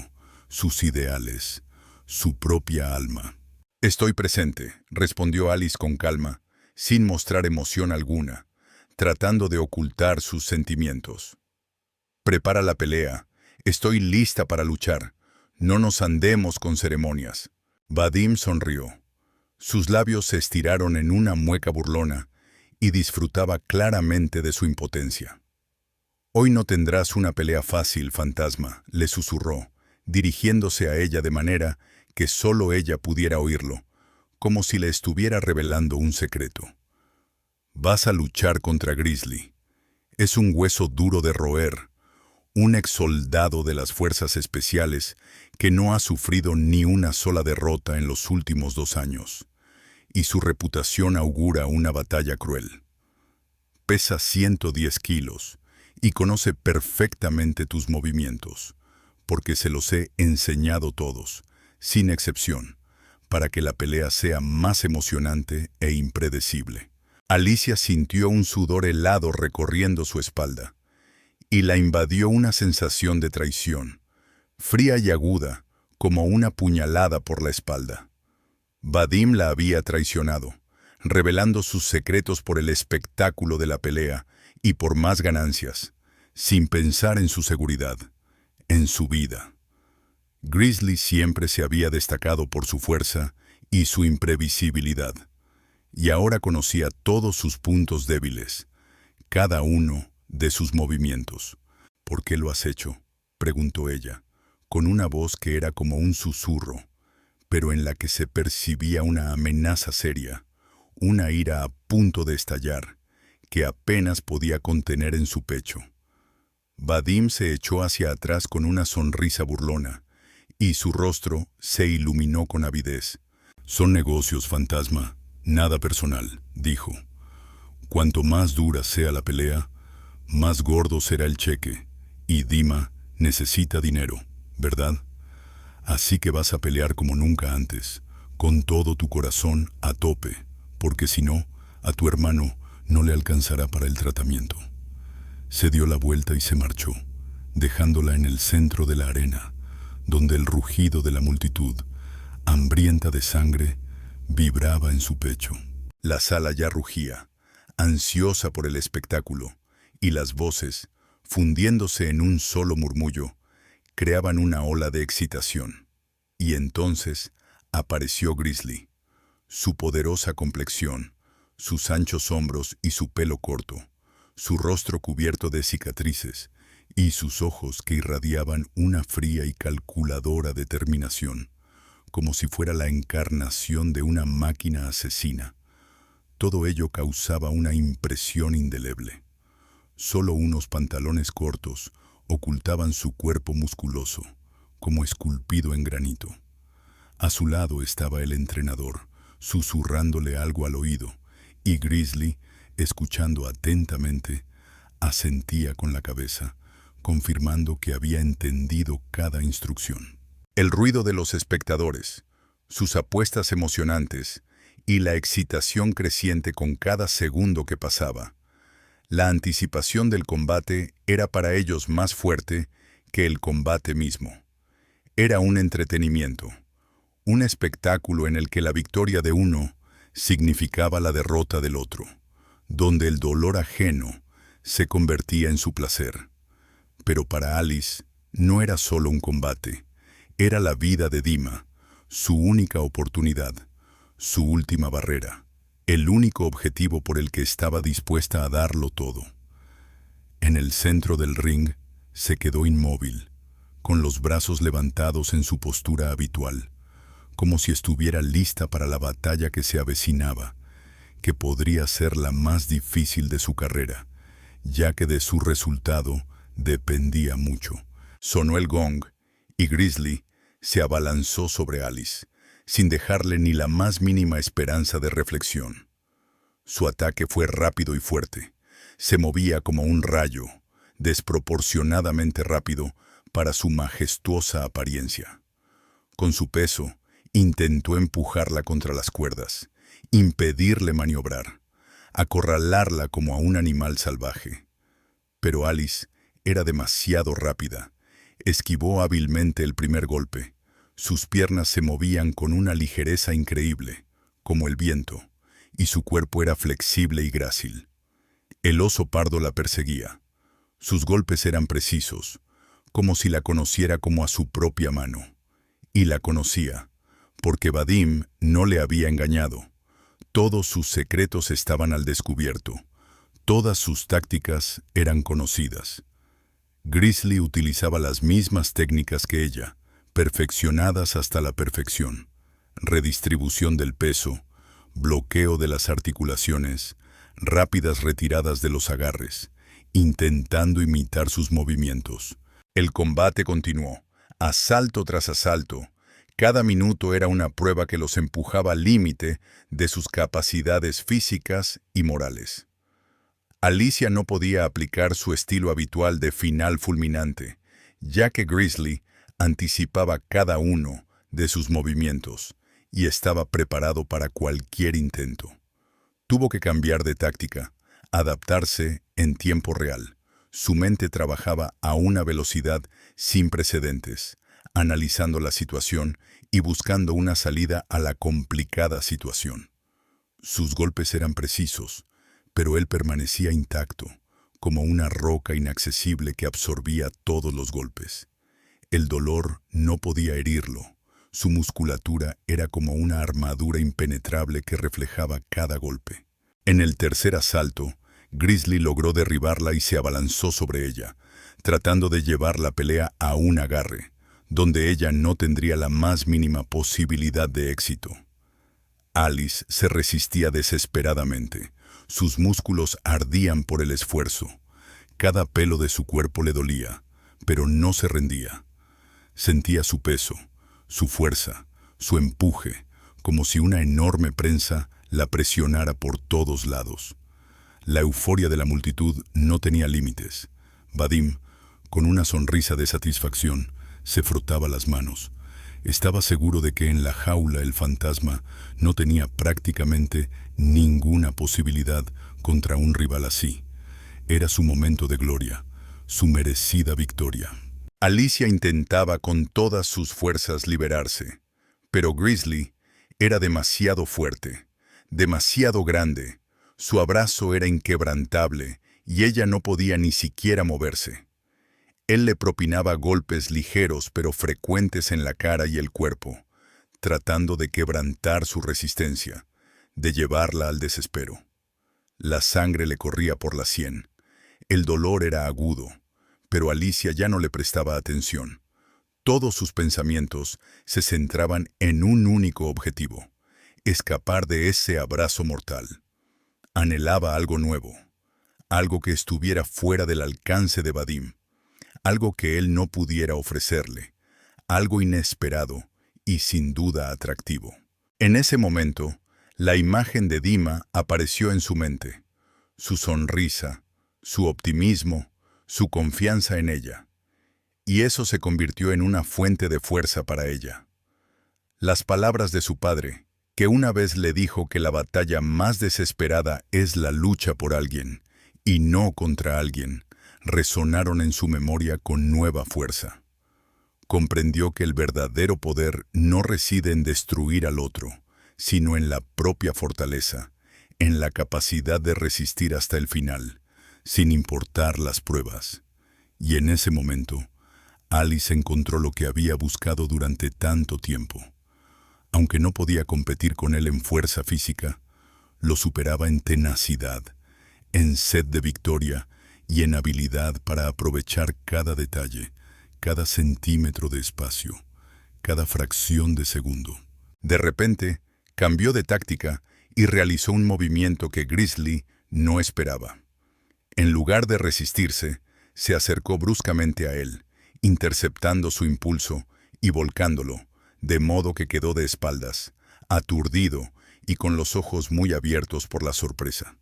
sus ideales, su propia alma. «Estoy presente», respondió Alice con calma, sin mostrar emoción alguna, tratando de ocultar sus sentimientos. «Prepara la pelea. Estoy lista para luchar. No nos andemos con ceremonias». Vadim sonrió. Sus labios se estiraron en una mueca burlona y disfrutaba claramente de su impotencia. «Hoy no tendrás una pelea fácil, fantasma», le susurró, dirigiéndose a ella de manera que solo ella pudiera oírlo, como si le estuviera revelando un secreto. «Vas a luchar contra Grizzly. Es un hueso duro de roer, un exsoldado de las fuerzas especiales que no ha sufrido ni una sola derrota en los últimos 2 años, y su reputación augura una batalla cruel. Pesa 110 kilos y conoce perfectamente tus movimientos, porque se los he enseñado todos, sin excepción, para que la pelea sea más emocionante e impredecible». Alicia sintió un sudor helado recorriendo su espalda, y la invadió una sensación de traición, fría y aguda, como una puñalada por la espalda. Vadim la había traicionado, revelando sus secretos por el espectáculo de la pelea y por más ganancias, sin pensar en su seguridad, en su vida. Grizzly siempre se había destacado por su fuerza y su imprevisibilidad, y ahora conocía todos sus puntos débiles, cada uno de sus movimientos. «¿Por qué lo has hecho?», preguntó ella, con una voz que era como un susurro, pero en la que se percibía una amenaza seria, una ira a punto de estallar, que apenas podía contener en su pecho. Vadim se echó hacia atrás con una sonrisa burlona, y su rostro se iluminó con avidez. «Son negocios, fantasma, nada personal», dijo. «Cuanto más dura sea la pelea, más gordo será el cheque, y Dima necesita dinero, ¿verdad? Así que vas a pelear como nunca antes, con todo tu corazón a tope, porque si no, a tu hermano no le alcanzará para el tratamiento». Se dio la vuelta y se marchó, dejándola en el centro de la arena, donde el rugido de la multitud, hambrienta de sangre, vibraba en su pecho. La sala ya rugía, ansiosa por el espectáculo, y las voces, fundiéndose en un solo murmullo, creaban una ola de excitación. Y entonces apareció Grizzly. Su poderosa complexión, sus anchos hombros y su pelo corto, su rostro cubierto de cicatrices, y sus ojos que irradiaban una fría y calculadora determinación, como si fuera la encarnación de una máquina asesina. Todo ello causaba una impresión indeleble. Solo unos pantalones cortos ocultaban su cuerpo musculoso, como esculpido en granito. A su lado estaba el entrenador, susurrándole algo al oído, y Grizzly, escuchando atentamente, asentía con la cabeza, confirmando que había entendido cada instrucción. El ruido de los espectadores, sus apuestas emocionantes y la excitación creciente con cada segundo que pasaba. La anticipación del combate era para ellos más fuerte que el combate mismo. Era un entretenimiento, un espectáculo en el que la victoria de uno significaba la derrota del otro, donde el dolor ajeno se convertía en su placer. Pero para Alice no era solo un combate, era la vida de Dima, su única oportunidad, su última barrera, el único objetivo por el que estaba dispuesta a darlo todo. En el centro del ring se quedó inmóvil, con los brazos levantados en su postura habitual, como si estuviera lista para la batalla que se avecinaba, que podría ser la más difícil de su carrera, ya que de su resultado dependía mucho. Sonó el gong y Grizzly se abalanzó sobre Alice, sin dejarle ni la más mínima esperanza de reflexión. Su ataque fue rápido y fuerte. Se movía como un rayo, desproporcionadamente rápido para su majestuosa apariencia. Con su peso, intentó empujarla contra las cuerdas, impedirle maniobrar, acorralarla como a un animal salvaje. Pero Alice era demasiado rápida. Esquivó hábilmente el primer golpe. Sus piernas se movían con una ligereza increíble, como el viento, y su cuerpo era flexible y grácil. El oso pardo la perseguía. Sus golpes eran precisos, como si la conociera como a su propia mano. Y la conocía, porque Vadim no le había engañado. Todos sus secretos estaban al descubierto. Todas sus tácticas eran conocidas. Grizzly utilizaba las mismas técnicas que ella, perfeccionadas hasta la perfección. Redistribución del peso, bloqueo de las articulaciones, rápidas retiradas de los agarres, intentando imitar sus movimientos. El combate continuó, asalto tras asalto. Cada minuto era una prueba que los empujaba al límite de sus capacidades físicas y morales. Alicia no podía aplicar su estilo habitual de final fulminante, ya que Grizzly anticipaba cada uno de sus movimientos y estaba preparado para cualquier intento. Tuvo que cambiar de táctica, adaptarse en tiempo real. Su mente trabajaba a una velocidad sin precedentes, analizando la situación y buscando una salida a la complicada situación. Sus golpes eran precisos, pero él permanecía intacto, como una roca inaccesible que absorbía todos los golpes. El dolor no podía herirlo. Su musculatura era como una armadura impenetrable que reflejaba cada golpe. En el tercer asalto, Grizzly logró derribarla y se abalanzó sobre ella, tratando de llevar la pelea a un agarre, donde ella no tendría la más mínima posibilidad de éxito. Alice se resistía desesperadamente. Sus músculos ardían por el esfuerzo. Cada pelo de su cuerpo le dolía, pero no se rendía. Sentía su peso, su fuerza, su empuje, como si una enorme prensa la presionara por todos lados. La euforia de la multitud no tenía límites. Vadim, con una sonrisa de satisfacción, se frotaba las manos. Estaba seguro de que en la jaula el fantasma no tenía prácticamente ninguna posibilidad contra un rival así. Era su momento de gloria, su merecida victoria. Alicia intentaba con todas sus fuerzas liberarse, pero Grizzly era demasiado fuerte, demasiado grande. Su abrazo era inquebrantable y ella no podía ni siquiera moverse. Él le propinaba golpes ligeros pero frecuentes en la cara y el cuerpo, tratando de quebrantar su resistencia, de llevarla al desespero. La sangre le corría por la sien. El dolor era agudo, pero Alicia ya no le prestaba atención. Todos sus pensamientos se centraban en un único objetivo: escapar de ese abrazo mortal. Anhelaba algo nuevo, algo que estuviera fuera del alcance de Vadim, algo que él no pudiera ofrecerle, algo inesperado y sin duda atractivo. En ese momento, la imagen de Dima apareció en su mente. Su sonrisa, su optimismo, su confianza en ella. Y eso se convirtió en una fuente de fuerza para ella. Las palabras de su padre, que una vez le dijo que la batalla más desesperada es la lucha por alguien, y no contra alguien, resonaron en su memoria con nueva fuerza. Comprendió que el verdadero poder no reside en destruir al otro, sino en la propia fortaleza, en la capacidad de resistir hasta el final, sin importar las pruebas. Y en ese momento, Alice encontró lo que había buscado durante tanto tiempo. Aunque no podía competir con él en fuerza física, lo superaba en tenacidad, en sed de victoria y en habilidad para aprovechar cada detalle, cada centímetro de espacio, cada fracción de segundo. De repente, cambió de táctica y realizó un movimiento que Grizzly no esperaba. En lugar de resistirse, se acercó bruscamente a él, interceptando su impulso y volcándolo, de modo que quedó de espaldas, aturdido y con los ojos muy abiertos por la sorpresa.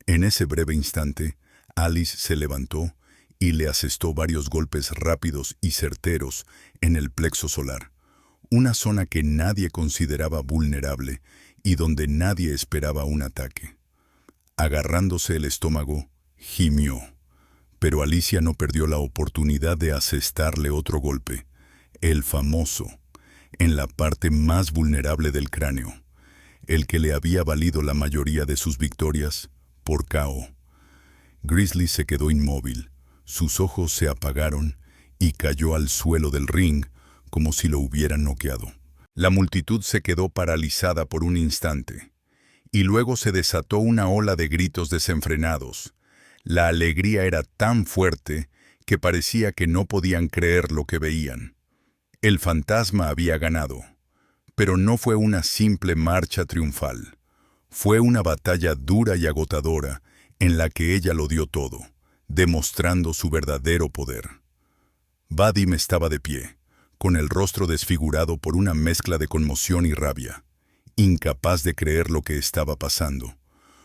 En ese breve instante, Alice se levantó y le asestó varios golpes rápidos y certeros en el plexo solar, una zona que nadie consideraba vulnerable y donde nadie esperaba un ataque. Agarrándose el estómago, gimió, pero Alicia no perdió la oportunidad de asestarle otro golpe, el famoso, en la parte más vulnerable del cráneo, el que le había valido la mayoría de sus victorias por KO. Grizzly se quedó inmóvil, sus ojos se apagaron y cayó al suelo del ring como si lo hubieran noqueado. La multitud se quedó paralizada por un instante, y luego se desató una ola de gritos desenfrenados. La alegría era tan fuerte que parecía que no podían creer lo que veían. El fantasma había ganado, pero no fue una simple marcha triunfal. Fue una batalla dura y agotadora en la que ella lo dio todo, demostrando su verdadero poder. Vadim estaba de pie, con el rostro desfigurado por una mezcla de conmoción y rabia, incapaz de creer lo que estaba pasando.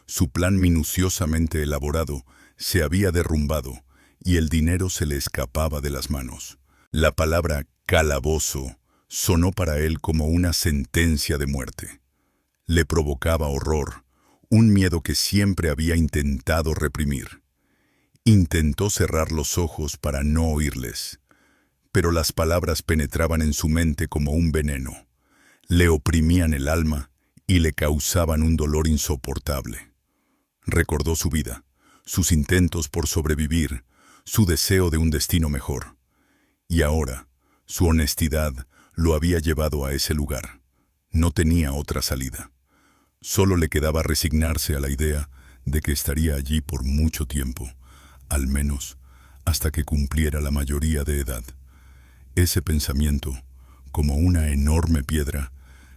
Su plan minuciosamente elaborado se había derrumbado y el dinero se le escapaba de las manos. La palabra calabozo sonó para él como una sentencia de muerte. Le provocaba horror, un miedo que siempre había intentado reprimir. Intentó cerrar los ojos para no oírles, pero las palabras penetraban en su mente como un veneno. Le oprimían el alma y le causaban un dolor insoportable. Recordó su vida, sus intentos por sobrevivir, su deseo de un destino mejor. Y ahora, su honestidad lo había llevado a ese lugar. No tenía otra salida. Solo le quedaba resignarse a la idea de que estaría allí por mucho tiempo, al menos hasta que cumpliera la mayoría de edad. Ese pensamiento, como una enorme piedra,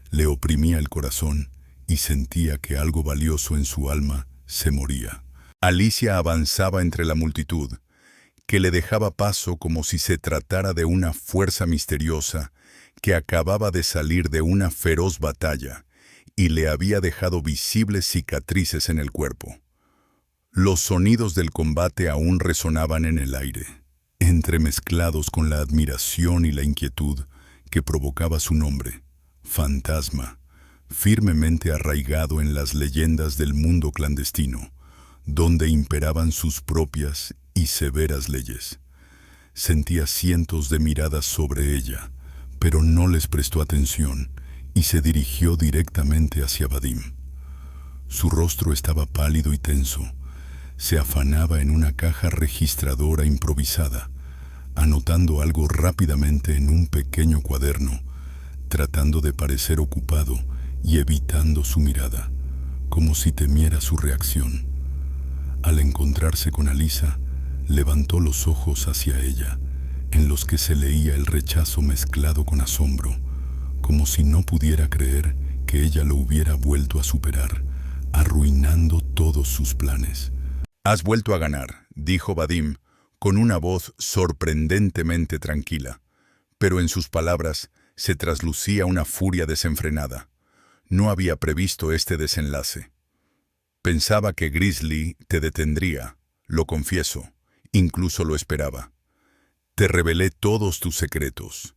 le oprimía el corazón y sentía que algo valioso en su alma se moría. Alicia avanzaba entre la multitud, que le dejaba paso como si se tratara de una fuerza misteriosa que acababa de salir de una feroz batalla y le había dejado visibles cicatrices en el cuerpo. Los sonidos del combate aún resonaban en el aire, entremezclados con la admiración y la inquietud que provocaba su nombre, fantasma, firmemente arraigado en las leyendas del mundo clandestino, donde imperaban sus propias y severas leyes. Sentía cientos de miradas sobre ella, pero no les prestó atención y se dirigió directamente hacia Vadim. Su rostro estaba pálido y tenso. Se afanaba en una caja registradora improvisada, anotando algo rápidamente en un pequeño cuaderno, tratando de parecer ocupado y evitando su mirada, como si temiera su reacción. Al encontrarse con Alisa, levantó los ojos hacia ella, en los que se leía el rechazo mezclado con asombro, como si no pudiera creer que ella lo hubiera vuelto a superar, arruinando todos sus planes. «Has vuelto a ganar», dijo Vadim, con una voz sorprendentemente tranquila, pero en sus palabras se traslucía una furia desenfrenada. No había previsto este desenlace. Pensaba que Grizzly te detendría, lo confieso, Incluso lo esperaba. Te revelé todos tus secretos.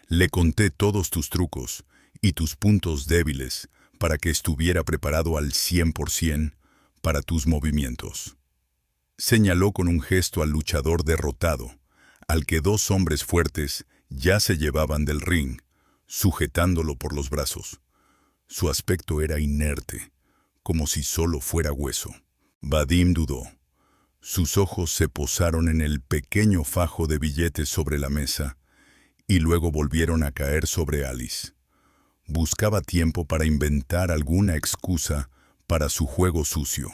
Le conté todos tus trucos y tus puntos débiles para que estuviera preparado al 100% para tus movimientos. Señaló con un gesto al luchador derrotado, al que dos hombres fuertes ya se llevaban del ring, sujetándolo por los brazos. Su aspecto era inerte, como si solo fuera hueso. Vadim dudó. Sus ojos se posaron en el pequeño fajo de billetes sobre la mesa y luego volvieron a caer sobre Alice. Buscaba tiempo para inventar alguna excusa para su juego sucio.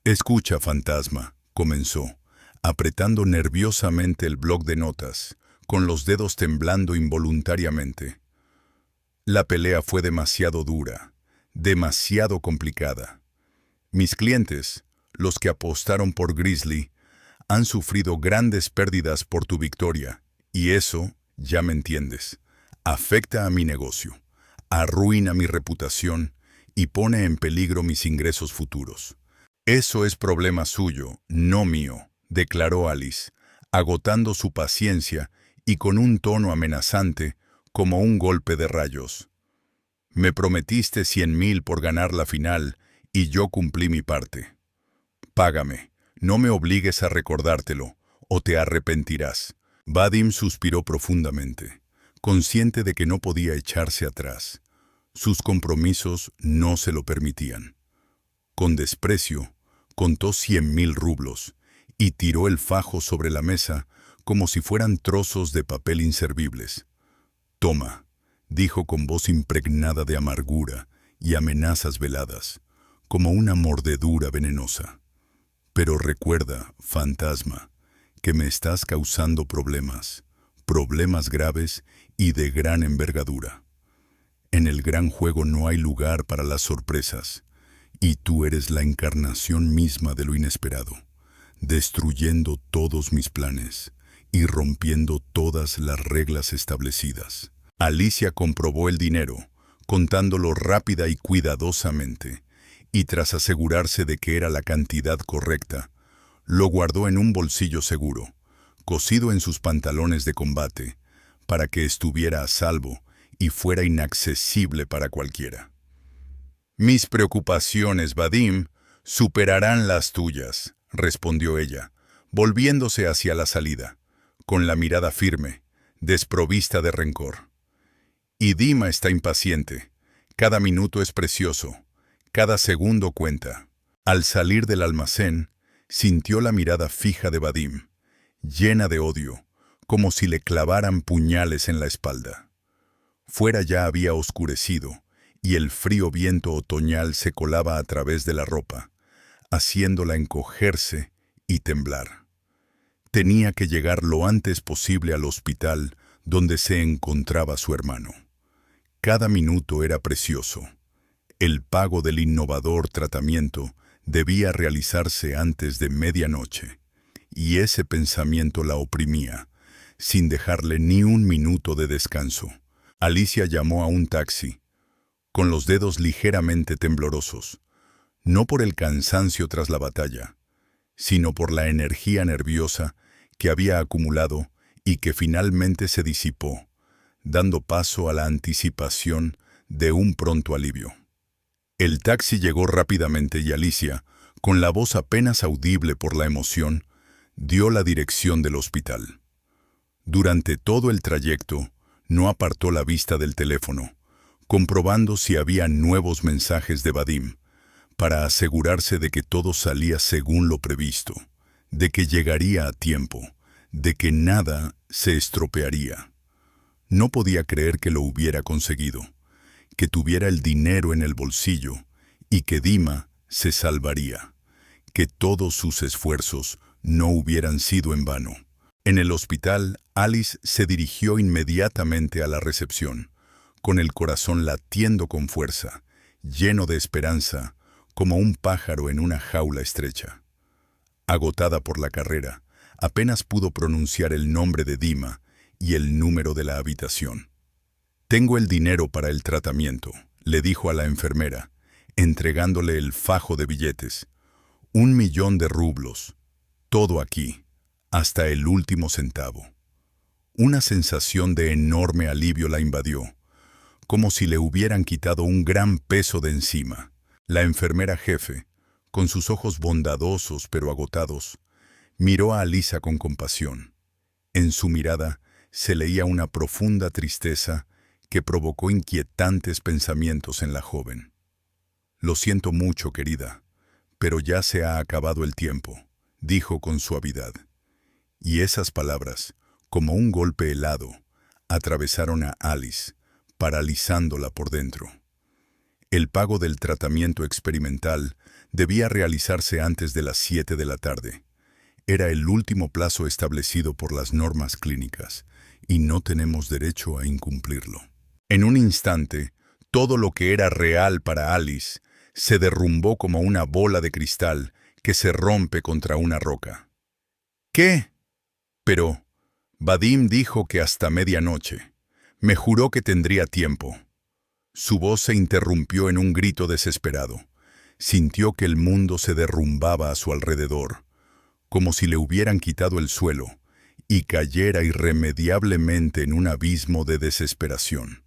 «Escucha, fantasma», comenzó, apretando nerviosamente el bloc de notas, con los dedos temblando involuntariamente. La pelea fue demasiado dura, demasiado complicada. Mis clientes, los que apostaron por Grizzly, han sufrido grandes pérdidas por tu victoria, y eso, ya me entiendes, afecta a mi negocio, arruina mi reputación y pone en peligro mis ingresos futuros. Eso es problema suyo, no mío, declaró Alice, agotando su paciencia y con un tono amenazante como un golpe de rayos. Me prometiste 100,000 por ganar la final y yo cumplí mi parte. Págame, no me obligues a recordártelo, o te arrepentirás. Vadim suspiró profundamente, consciente de que no podía echarse atrás. Sus compromisos no se lo permitían. Con desprecio, contó 100,000 rublos y tiró el fajo sobre la mesa como si fueran trozos de papel inservibles. «Toma», dijo con voz impregnada de amargura y amenazas veladas, como una mordedura venenosa. «Pero recuerda, fantasma, que me estás causando problemas graves y de gran envergadura. En el gran juego no hay lugar para las sorpresas, y tú eres la encarnación misma de lo inesperado, destruyendo todos mis planes y rompiendo todas las reglas establecidas». Alicia comprobó el dinero, contándolo rápida y cuidadosamente, y tras asegurarse de que era la cantidad correcta, lo guardó en un bolsillo seguro, cosido en sus pantalones de combate, para que estuviera a salvo y fuera inaccesible para cualquiera. «Mis preocupaciones, Vadim, superarán las tuyas», respondió ella, volviéndose hacia la salida, con la mirada firme, desprovista de rencor. «Y Dima está impaciente. Cada minuto es precioso. Cada segundo cuenta». Al salir del almacén, sintió la mirada fija de Vadim, llena de odio, como si le clavaran puñales en la espalda. Fuera ya había oscurecido, y el frío viento otoñal se colaba a través de la ropa, haciéndola encogerse y temblar. Tenía que llegar lo antes posible al hospital donde se encontraba su hermano. Cada minuto era precioso. El pago del innovador tratamiento debía realizarse antes de medianoche, y ese pensamiento la oprimía, sin dejarle ni un minuto de descanso. Alicia llamó a un taxi, con los dedos ligeramente temblorosos, no por el cansancio tras la batalla, sino por la energía nerviosa que había acumulado y que finalmente se disipó, dando paso a la anticipación de un pronto alivio. El taxi llegó rápidamente y Alicia, con la voz apenas audible por la emoción, dio la dirección del hospital. Durante todo el trayecto, no apartó la vista del teléfono, comprobando si había nuevos mensajes de Vadim, para asegurarse de que todo salía según lo previsto, de que llegaría a tiempo, de que nada se estropearía. No podía creer que lo hubiera conseguido, que tuviera el dinero en el bolsillo y que Dima se salvaría, que todos sus esfuerzos no hubieran sido en vano. En el hospital, Alice se dirigió inmediatamente a la recepción, con el corazón latiendo con fuerza, lleno de esperanza, como un pájaro en una jaula estrecha. Agotada por la carrera, apenas pudo pronunciar el nombre de Dima y el número de la habitación. «Tengo el dinero para el tratamiento», le dijo a la enfermera, entregándole el fajo de billetes. «1,000,000 de rublos. Todo aquí», hasta el último centavo. Una sensación de enorme alivio la invadió, como si le hubieran quitado un gran peso de encima. La enfermera jefe, con sus ojos bondadosos pero agotados, miró a Alisa con compasión. En su mirada se leía una profunda tristeza que provocó inquietantes pensamientos en la joven. «Lo siento mucho, querida, pero ya se ha acabado el tiempo», dijo con suavidad. Y esas palabras, como un golpe helado, atravesaron a Alice, paralizándola por dentro. El pago del tratamiento experimental debía realizarse antes de las 7 de la tarde. Era el último plazo establecido por las normas clínicas, y no tenemos derecho a incumplirlo. En un instante, todo lo que era real para Alice se derrumbó como una bola de cristal que se rompe contra una roca. «¿Qué?» «Pero Vadim dijo que hasta medianoche. Me juró que tendría tiempo». Su voz se interrumpió en un grito desesperado. Sintió que el mundo se derrumbaba a su alrededor, como si le hubieran quitado el suelo, y cayera irremediablemente en un abismo de desesperación.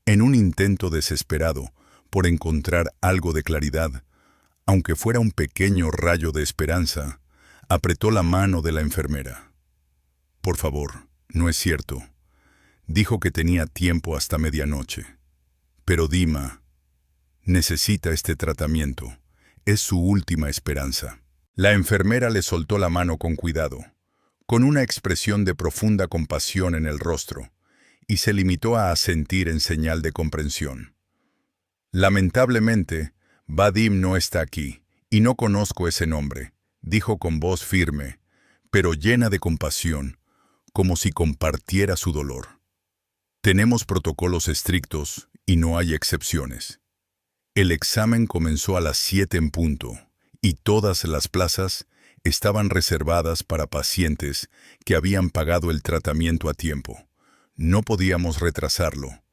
En un intento desesperado por encontrar algo de claridad, aunque fuera un pequeño rayo de esperanza, apretó la mano de la enfermera. «Por favor, no es cierto. Dijo que tenía tiempo hasta medianoche. Pero Dima necesita este tratamiento. Es su última esperanza». La enfermera le soltó la mano con cuidado, con una expresión de profunda compasión en el rostro, y se limitó a asentir en señal de comprensión. «Lamentablemente, Vadim no está aquí, y no conozco ese nombre», dijo con voz firme, pero llena de compasión, como si compartiera su dolor. «Tenemos protocolos estrictos y no hay excepciones». El examen comenzó a las 7 en punto, y todas las plazas estaban reservadas para pacientes que habían pagado el tratamiento a tiempo. No podíamos retrasarlo,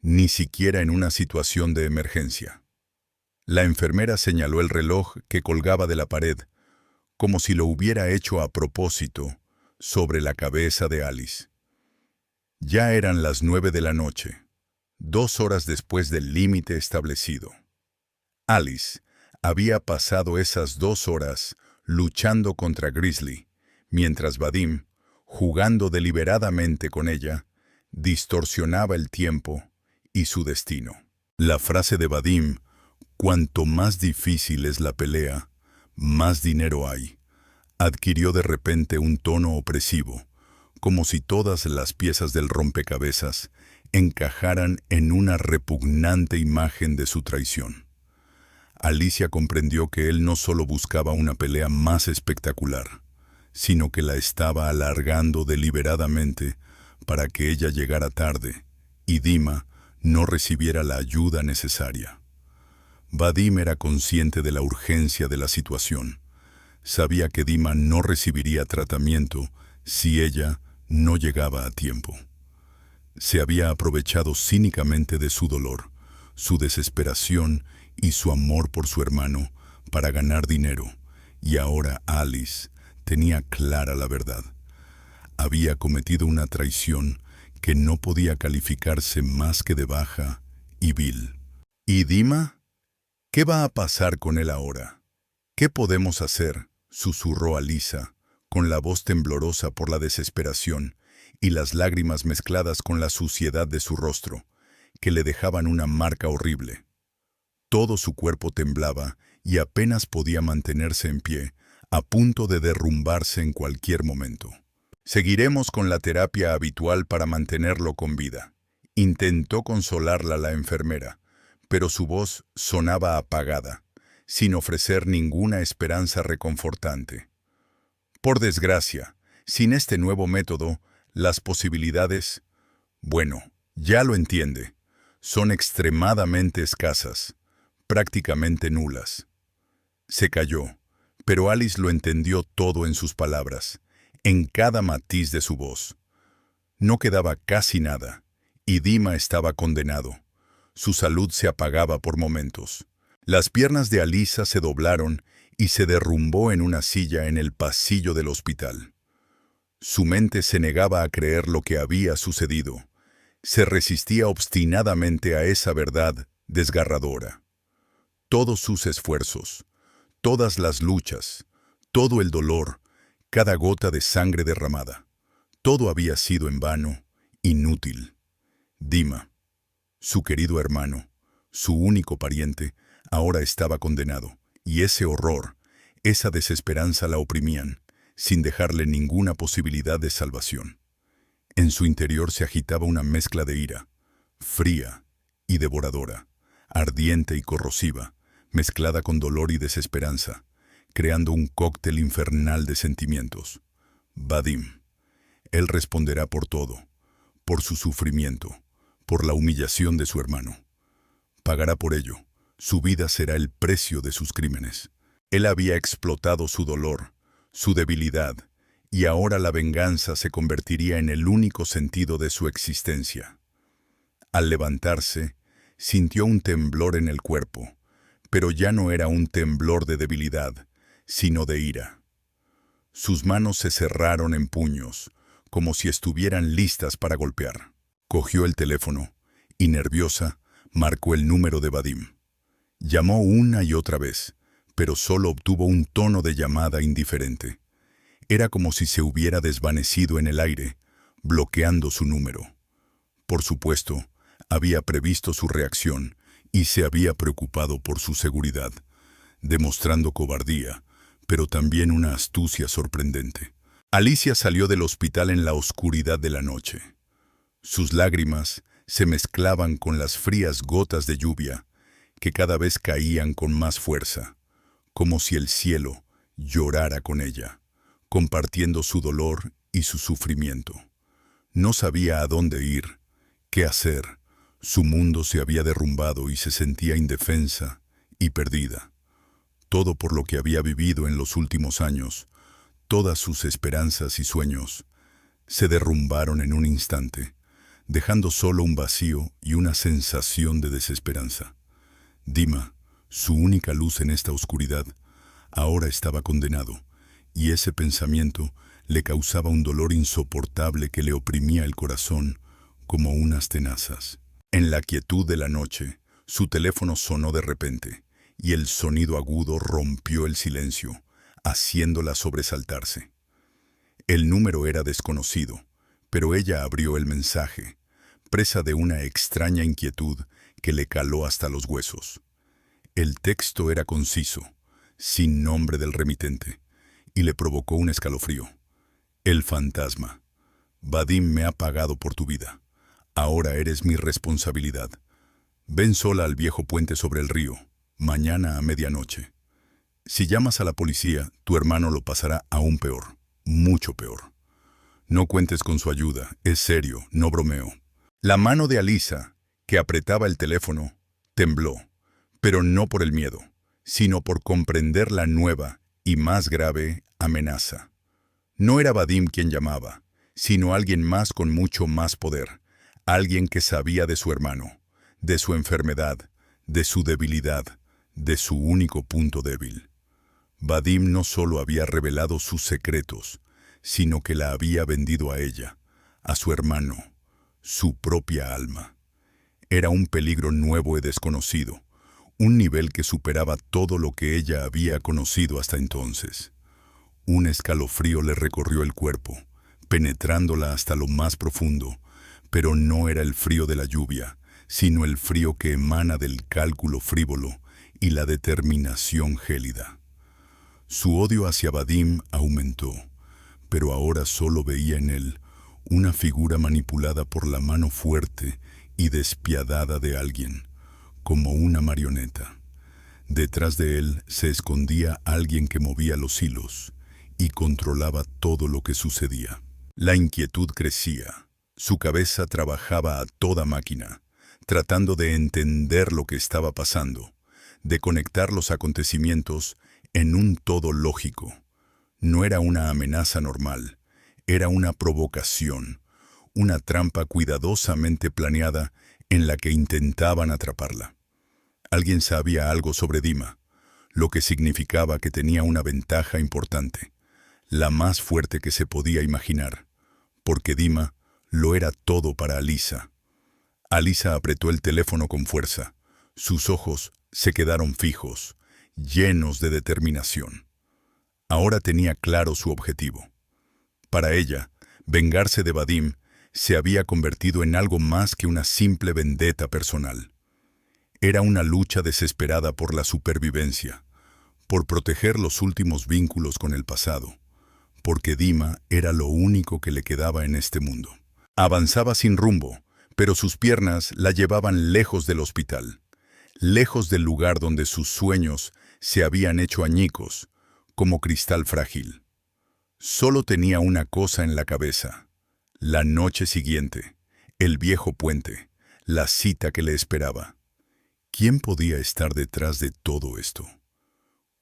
ni siquiera en una situación de emergencia. La enfermera señaló el reloj que colgaba de la pared, como si lo hubiera hecho a propósito, sobre la cabeza de Alice. Ya eran las 9 de la noche, 2 horas después del límite establecido. Alice había pasado esas 2 horas luchando contra Grizzly, mientras Vadim, jugando deliberadamente con ella, distorsionaba el tiempo y su destino. La frase de Vadim, «cuanto más difícil es la pelea, más dinero hay», adquirió de repente un tono opresivo, como si todas las piezas del rompecabezas encajaran en una repugnante imagen de su traición. Alicia comprendió que él no solo buscaba una pelea más espectacular, sino que la estaba alargando deliberadamente para que ella llegara tarde y Dima no recibiera la ayuda necesaria. Vadim era consciente de la urgencia de la situación. Sabía que Dima no recibiría tratamiento si ella no llegaba a tiempo. Se había aprovechado cínicamente de su dolor, su desesperación y su amor por su hermano para ganar dinero, y ahora Alice tenía clara la verdad. Había cometido una traición que no podía calificarse más que de baja y vil. ¿Y Dima? ¿Qué va a pasar con él ahora? ¿Qué podemos hacer?, susurró Alisa, con la voz temblorosa por la desesperación y las lágrimas mezcladas con la suciedad de su rostro, que le dejaban una marca horrible. Todo su cuerpo temblaba y apenas podía mantenerse en pie, a punto de derrumbarse en cualquier momento. «Seguiremos con la terapia habitual para mantenerlo con vida», intentó consolarla la enfermera, pero su voz sonaba apagada, sin ofrecer ninguna esperanza reconfortante. «Por desgracia, sin este nuevo método, las posibilidades, bueno, ya lo entiende, son extremadamente escasas, prácticamente nulas». Se calló, pero Alice lo entendió todo en sus palabras, en cada matiz de su voz. No quedaba casi nada, y Dima estaba condenado. Su salud se apagaba por momentos. Las piernas de Alisa se doblaron y se derrumbó en una silla en el pasillo del hospital. Su mente se negaba a creer lo que había sucedido. Se resistía obstinadamente a esa verdad desgarradora. Todos sus esfuerzos, todas las luchas, todo el dolor, cada gota de sangre derramada, todo había sido en vano, inútil. Dima, su querido hermano, su único pariente, ahora estaba condenado, y ese horror, esa desesperanza la oprimían, sin dejarle ninguna posibilidad de salvación. En su interior se agitaba una mezcla de ira, fría y devoradora, ardiente y corrosiva, mezclada con dolor y desesperanza, creando un cóctel infernal de sentimientos. Vadim. Él responderá por todo, por su sufrimiento, por la humillación de su hermano. Pagará por ello. Su vida será el precio de sus crímenes. Él había explotado su dolor, su debilidad, y ahora la venganza se convertiría en el único sentido de su existencia. Al levantarse, sintió un temblor en el cuerpo, pero ya no era un temblor de debilidad, sino de ira. Sus manos se cerraron en puños, como si estuvieran listas para golpear. Cogió el teléfono y, nerviosa, marcó el número de Vadim. Llamó una y otra vez, pero solo obtuvo un tono de llamada indiferente. Era como si se hubiera desvanecido en el aire, bloqueando su número. Por supuesto, había previsto su reacción y se había preocupado por su seguridad, demostrando cobardía, pero también una astucia sorprendente. Alicia salió del hospital en la oscuridad de la noche. Sus lágrimas se mezclaban con las frías gotas de lluvia que cada vez caían con más fuerza, como si el cielo llorara con ella, compartiendo su dolor y su sufrimiento. No sabía a dónde ir, qué hacer. Su mundo se había derrumbado y se sentía indefensa y perdida. Todo por lo que había vivido en los últimos años, todas sus esperanzas y sueños, se derrumbaron en un instante, dejando solo un vacío y una sensación de desesperanza. Dima, su única luz en esta oscuridad, ahora estaba condenado, y ese pensamiento le causaba un dolor insoportable que le oprimía el corazón como unas tenazas. En la quietud de la noche, su teléfono sonó de repente, y el sonido agudo rompió el silencio, haciéndola sobresaltarse. El número era desconocido, pero ella abrió el mensaje, presa de una extraña inquietud que le caló hasta los huesos. El texto era conciso, sin nombre del remitente, y le provocó un escalofrío. El fantasma. Vadim me ha pagado por tu vida. Ahora eres mi responsabilidad. Ven sola al viejo puente sobre el río, mañana a medianoche. Si llamas a la policía, tu hermano lo pasará aún peor, mucho peor. No cuentes con su ayuda, es serio, no bromeo. La mano de Alisa, que apretaba el teléfono, tembló, pero no por el miedo, sino por comprender la nueva y más grave amenaza. No era Vadim quien llamaba, sino alguien más con mucho más poder, alguien que sabía de su hermano, de su enfermedad, de su debilidad, de su único punto débil. Vadim no solo había revelado sus secretos, sino que la había vendido a ella, a su hermano, su propia alma. Era un peligro nuevo y desconocido, un nivel que superaba todo lo que ella había conocido hasta entonces. Un escalofrío le recorrió el cuerpo, penetrándola hasta lo más profundo, pero no era el frío de la lluvia, sino el frío que emana del cálculo frívolo y la determinación gélida. Su odio hacia Vadim aumentó, pero ahora solo veía en él una figura manipulada por la mano fuerte y despiadada de alguien, como una marioneta. Detrás de él se escondía alguien que movía los hilos y controlaba todo lo que sucedía. La inquietud crecía. Su cabeza trabajaba a toda máquina, tratando de entender lo que estaba pasando, de conectar los acontecimientos en un todo lógico. No era una amenaza normal, era una provocación, una trampa cuidadosamente planeada en la que intentaban atraparla. Alguien sabía algo sobre Dima, lo que significaba que tenía una ventaja importante, la más fuerte que se podía imaginar, porque Dima lo era todo para Alisa. Alisa apretó el teléfono con fuerza. Sus ojos se quedaron fijos, llenos de determinación. Ahora tenía claro su objetivo. Para ella, vengarse de Vadim se había convertido en algo más que una simple vendetta personal. Era una lucha desesperada por la supervivencia, por proteger los últimos vínculos con el pasado, porque Dima era lo único que le quedaba en este mundo. Avanzaba sin rumbo, pero sus piernas la llevaban lejos del hospital, lejos del lugar donde sus sueños se habían hecho añicos, como cristal frágil. Solo tenía una cosa en la cabeza: la noche siguiente, el viejo puente, la cita que le esperaba. ¿Quién podía estar detrás de todo esto?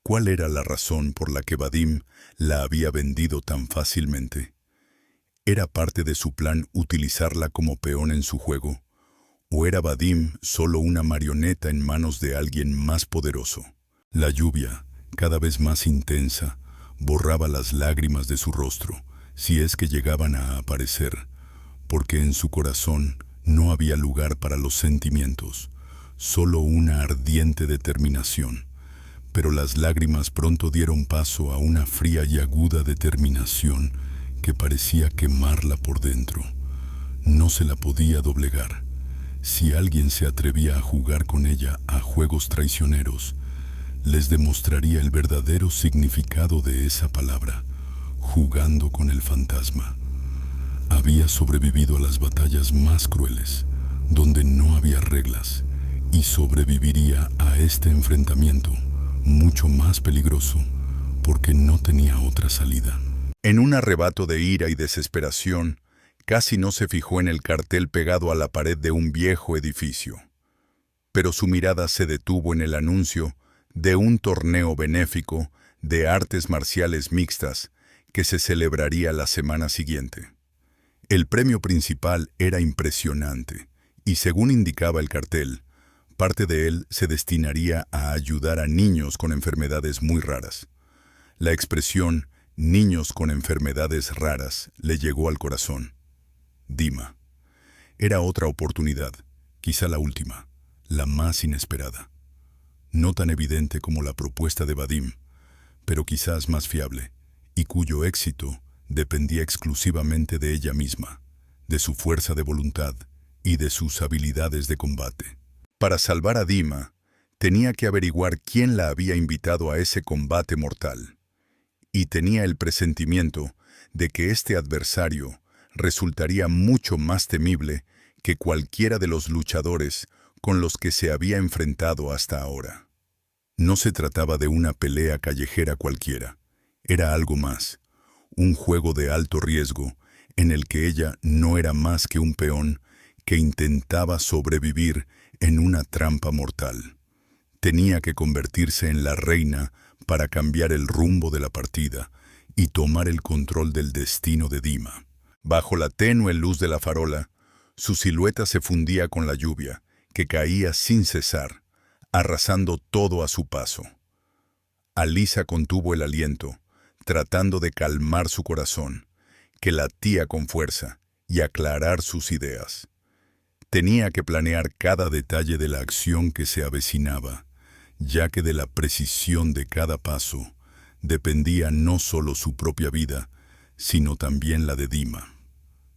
¿Cuál era la razón por la que Vadim la había vendido tan fácilmente? ¿Era parte de su plan utilizarla como peón en su juego? ¿O era Vadim solo una marioneta en manos de alguien más poderoso? La lluvia, cada vez más intensa, borraba las lágrimas de su rostro, si es que llegaban a aparecer, porque en su corazón no había lugar para los sentimientos, solo una ardiente determinación. Pero las lágrimas pronto dieron paso a una fría y aguda determinación que parecía quemarla por dentro. No se la podía doblegar. Si alguien se atrevía a jugar con ella a juegos traicioneros, les demostraría el verdadero significado de esa palabra: jugando con el fantasma. Había sobrevivido a las batallas más crueles, donde no había reglas, y sobreviviría a este enfrentamiento, mucho más peligroso, porque no tenía otra salida. En un arrebato de ira y desesperación, casi no se fijó en el cartel pegado a la pared de un viejo edificio. Pero su mirada se detuvo en el anuncio de un torneo benéfico de artes marciales mixtas que se celebraría la semana siguiente. El premio principal era impresionante, y según indicaba el cartel, parte de él se destinaría a ayudar a niños con enfermedades muy raras. La expresión «niños con enfermedades raras» le llegó al corazón. Dima. Era otra oportunidad, quizá la última, la más inesperada. No tan evidente como la propuesta de Vadim, pero quizás más fiable, y cuyo éxito dependía exclusivamente de ella misma, de su fuerza de voluntad y de sus habilidades de combate. Para salvar a Dima, tenía que averiguar quién la había invitado a ese combate mortal. Y tenía el presentimiento de que este adversario resultaría mucho más temible que cualquiera de los luchadores con los que se había enfrentado hasta ahora. No se trataba de una pelea callejera cualquiera, era algo más, un juego de alto riesgo en el que ella no era más que un peón que intentaba sobrevivir en una trampa mortal. Tenía que convertirse en la reina para cambiar el rumbo de la partida y tomar el control del destino de Dima. Bajo la tenue luz de la farola, su silueta se fundía con la lluvia, que caía sin cesar, arrasando todo a su paso. Alisa contuvo el aliento, tratando de calmar su corazón, que latía con fuerza, y aclarar sus ideas. Tenía que planear cada detalle de la acción que se avecinaba, ya que de la precisión de cada paso dependía no solo su propia vida, sino también la de Dima.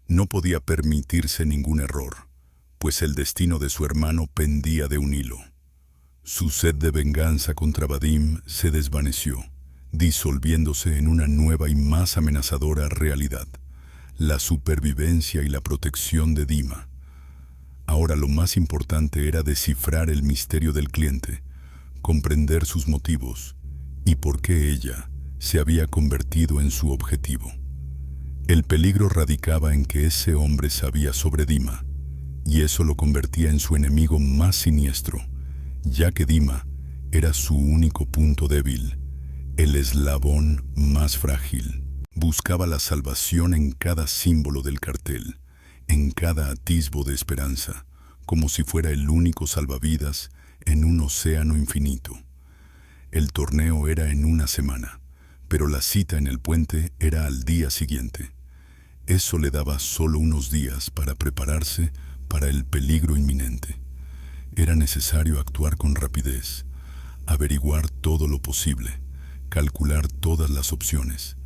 No podía permitirse ningún error, pues el destino de su hermano pendía de un hilo. Su sed de venganza contra Vadim se desvaneció, disolviéndose en una nueva y más amenazadora realidad: la supervivencia y la protección de Dima. Ahora lo más importante era descifrar el misterio del cliente, comprender sus motivos y por qué ella se había convertido en su objetivo. El peligro radicaba en que ese hombre sabía sobre Dima, y eso lo convertía en su enemigo más siniestro, ya que Dima era su único punto débil, el eslabón más frágil. Buscaba la salvación en cada símbolo del cartel, en cada atisbo de esperanza, como si fuera el único salvavidas en un océano infinito. El torneo era en una semana, Pero la cita en el puente era al día siguiente. Eso le daba solo unos días para prepararse para el peligro inminente. Era necesario actuar con rapidez, averiguar todo lo posible, calcular todas las opciones,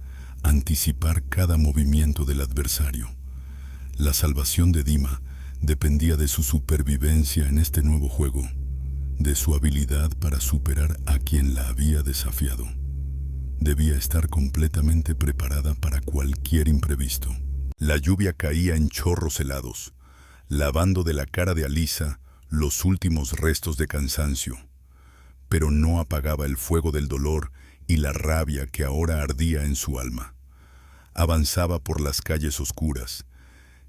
anticipar cada movimiento del adversario. La salvación de Dima dependía de su supervivencia en este nuevo juego, de su habilidad para superar a quien la había desafiado. Debía estar completamente preparada para cualquier imprevisto. La lluvia caía en chorros helados, lavando de la cara de Alisa los últimos restos de cansancio, pero no apagaba el fuego del dolor y la rabia que ahora ardía en su alma. Avanzaba por las calles oscuras,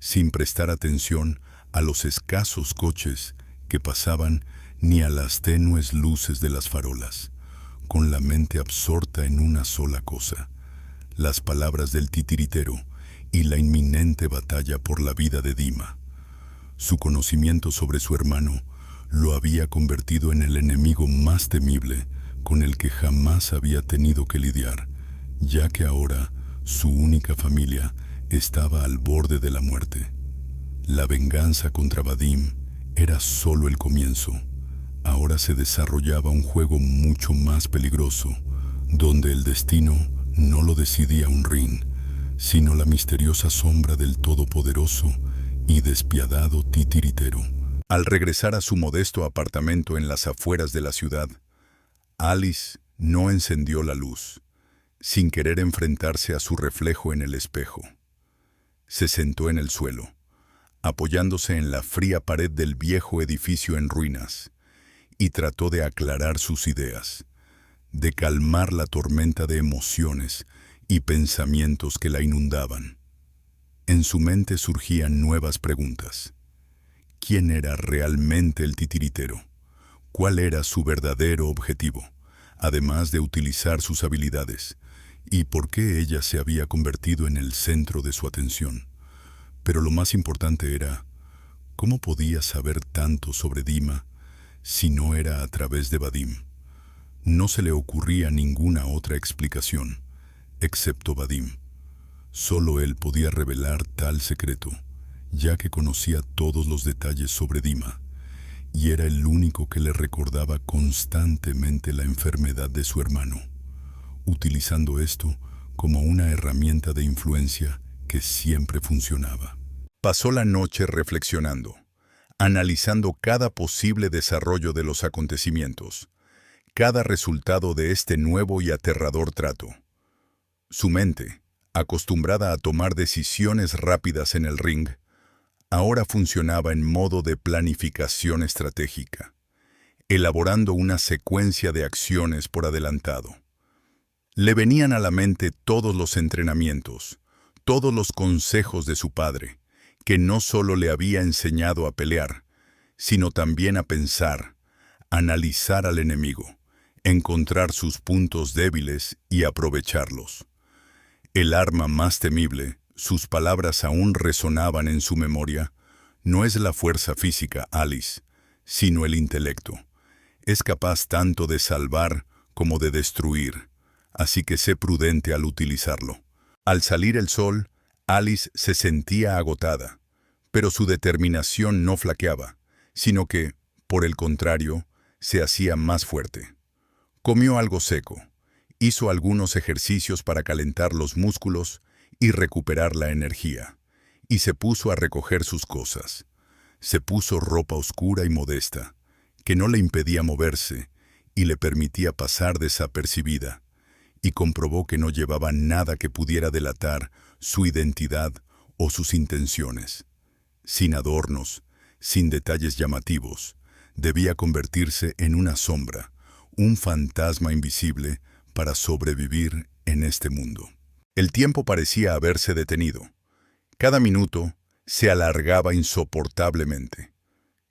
sin prestar atención a los escasos coches que pasaban ni a las tenues luces de las farolas, con la mente absorta en una sola cosa: las palabras del titiritero y la inminente batalla por la vida de Dima. Su conocimiento sobre su hermano lo había convertido en el enemigo más temible con el que jamás había tenido que lidiar, ya que ahora su única familia estaba al borde de la muerte. La venganza contra Vadim era solo el comienzo. Ahora se desarrollaba un juego mucho más peligroso, donde el destino no lo decidía un ring, sino la misteriosa sombra del todopoderoso y despiadado titiritero. Al regresar a su modesto apartamento en las afueras de la ciudad, Alice no encendió la luz, sin querer enfrentarse a su reflejo en el espejo. Se sentó en el suelo, apoyándose en la fría pared del viejo edificio en ruinas, y trató de aclarar sus ideas, de calmar la tormenta de emociones y pensamientos que la inundaban. En su mente surgían nuevas preguntas. ¿Quién era realmente el titiritero? ¿Cuál era su verdadero objetivo, además de utilizar sus habilidades? ¿Y por qué ella se había convertido en el centro de su atención? Pero lo más importante era, ¿cómo podía saber tanto sobre Dima si no era a través de Vadim? No se le ocurría ninguna otra explicación, excepto Vadim. Solo él podía revelar tal secreto, ya que conocía todos los detalles sobre Dima, y era el único que le recordaba constantemente la enfermedad de su hermano, utilizando esto como una herramienta de influencia que siempre funcionaba. Pasó la noche reflexionando, analizando cada posible desarrollo de los acontecimientos, cada resultado de este nuevo y aterrador trato. Su mente, acostumbrada a tomar decisiones rápidas en el ring, ahora funcionaba en modo de planificación estratégica, elaborando una secuencia de acciones por adelantado. Le venían a la mente todos los entrenamientos, todos los consejos de su padre, que no solo le había enseñado a pelear, sino también a pensar, analizar al enemigo, encontrar sus puntos débiles y aprovecharlos. El arma más temible, sus palabras aún resonaban en su memoria, no es la fuerza física, Alice, sino el intelecto. Es capaz tanto de salvar como de destruir, así que sé prudente al utilizarlo. Al salir el sol, Alice se sentía agotada, pero su determinación no flaqueaba, sino que, por el contrario, se hacía más fuerte. Comió algo seco, hizo algunos ejercicios para calentar los músculos y recuperar la energía, y se puso a recoger sus cosas. Se puso ropa oscura y modesta, que no le impedía moverse y le permitía pasar desapercibida, y comprobó que no llevaba nada que pudiera delatar su identidad o sus intenciones. Sin adornos, sin detalles llamativos, debía convertirse en una sombra, un fantasma invisible para sobrevivir en este mundo. El tiempo parecía haberse detenido. Cada minuto se alargaba insoportablemente.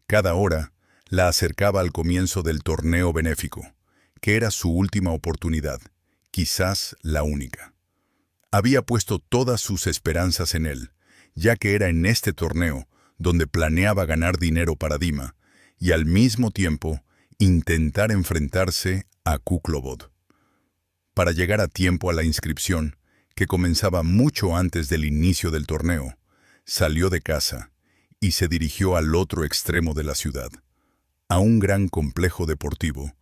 Cada hora la acercaba al comienzo del torneo benéfico, que era su última oportunidad, quizás la única. Había puesto todas sus esperanzas en él, ya que era en este torneo donde planeaba ganar dinero para Dima y al mismo tiempo intentar enfrentarse a Kuklobod. Para llegar a tiempo a la inscripción, que comenzaba mucho antes del inicio del torneo, salió de casa y se dirigió al otro extremo de la ciudad, a un gran complejo deportivo,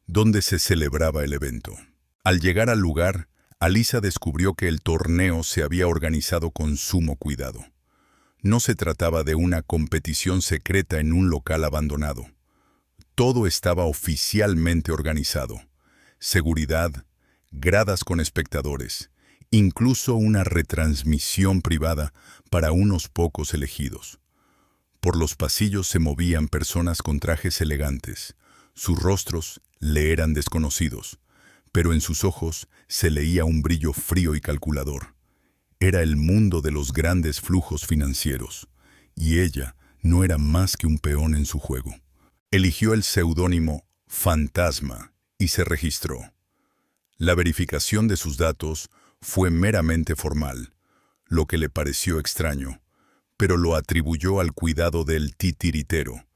donde se celebraba el evento. Al llegar al lugar, Alisa descubrió que el torneo se había organizado con sumo cuidado. No se trataba de una competición secreta en un local abandonado. Todo estaba oficialmente organizado. Seguridad, gradas con espectadores, incluso una retransmisión privada para unos pocos elegidos. Por los pasillos se movían personas con trajes elegantes. Sus rostros le eran desconocidos, pero en sus ojos se leía un brillo frío y calculador. Era el mundo de los grandes flujos financieros, y ella no era más que un peón en su juego. Eligió el seudónimo Fantasma y se registró. La verificación de sus datos fue meramente formal, lo que le pareció extraño, pero lo atribuyó al cuidado del titiritero,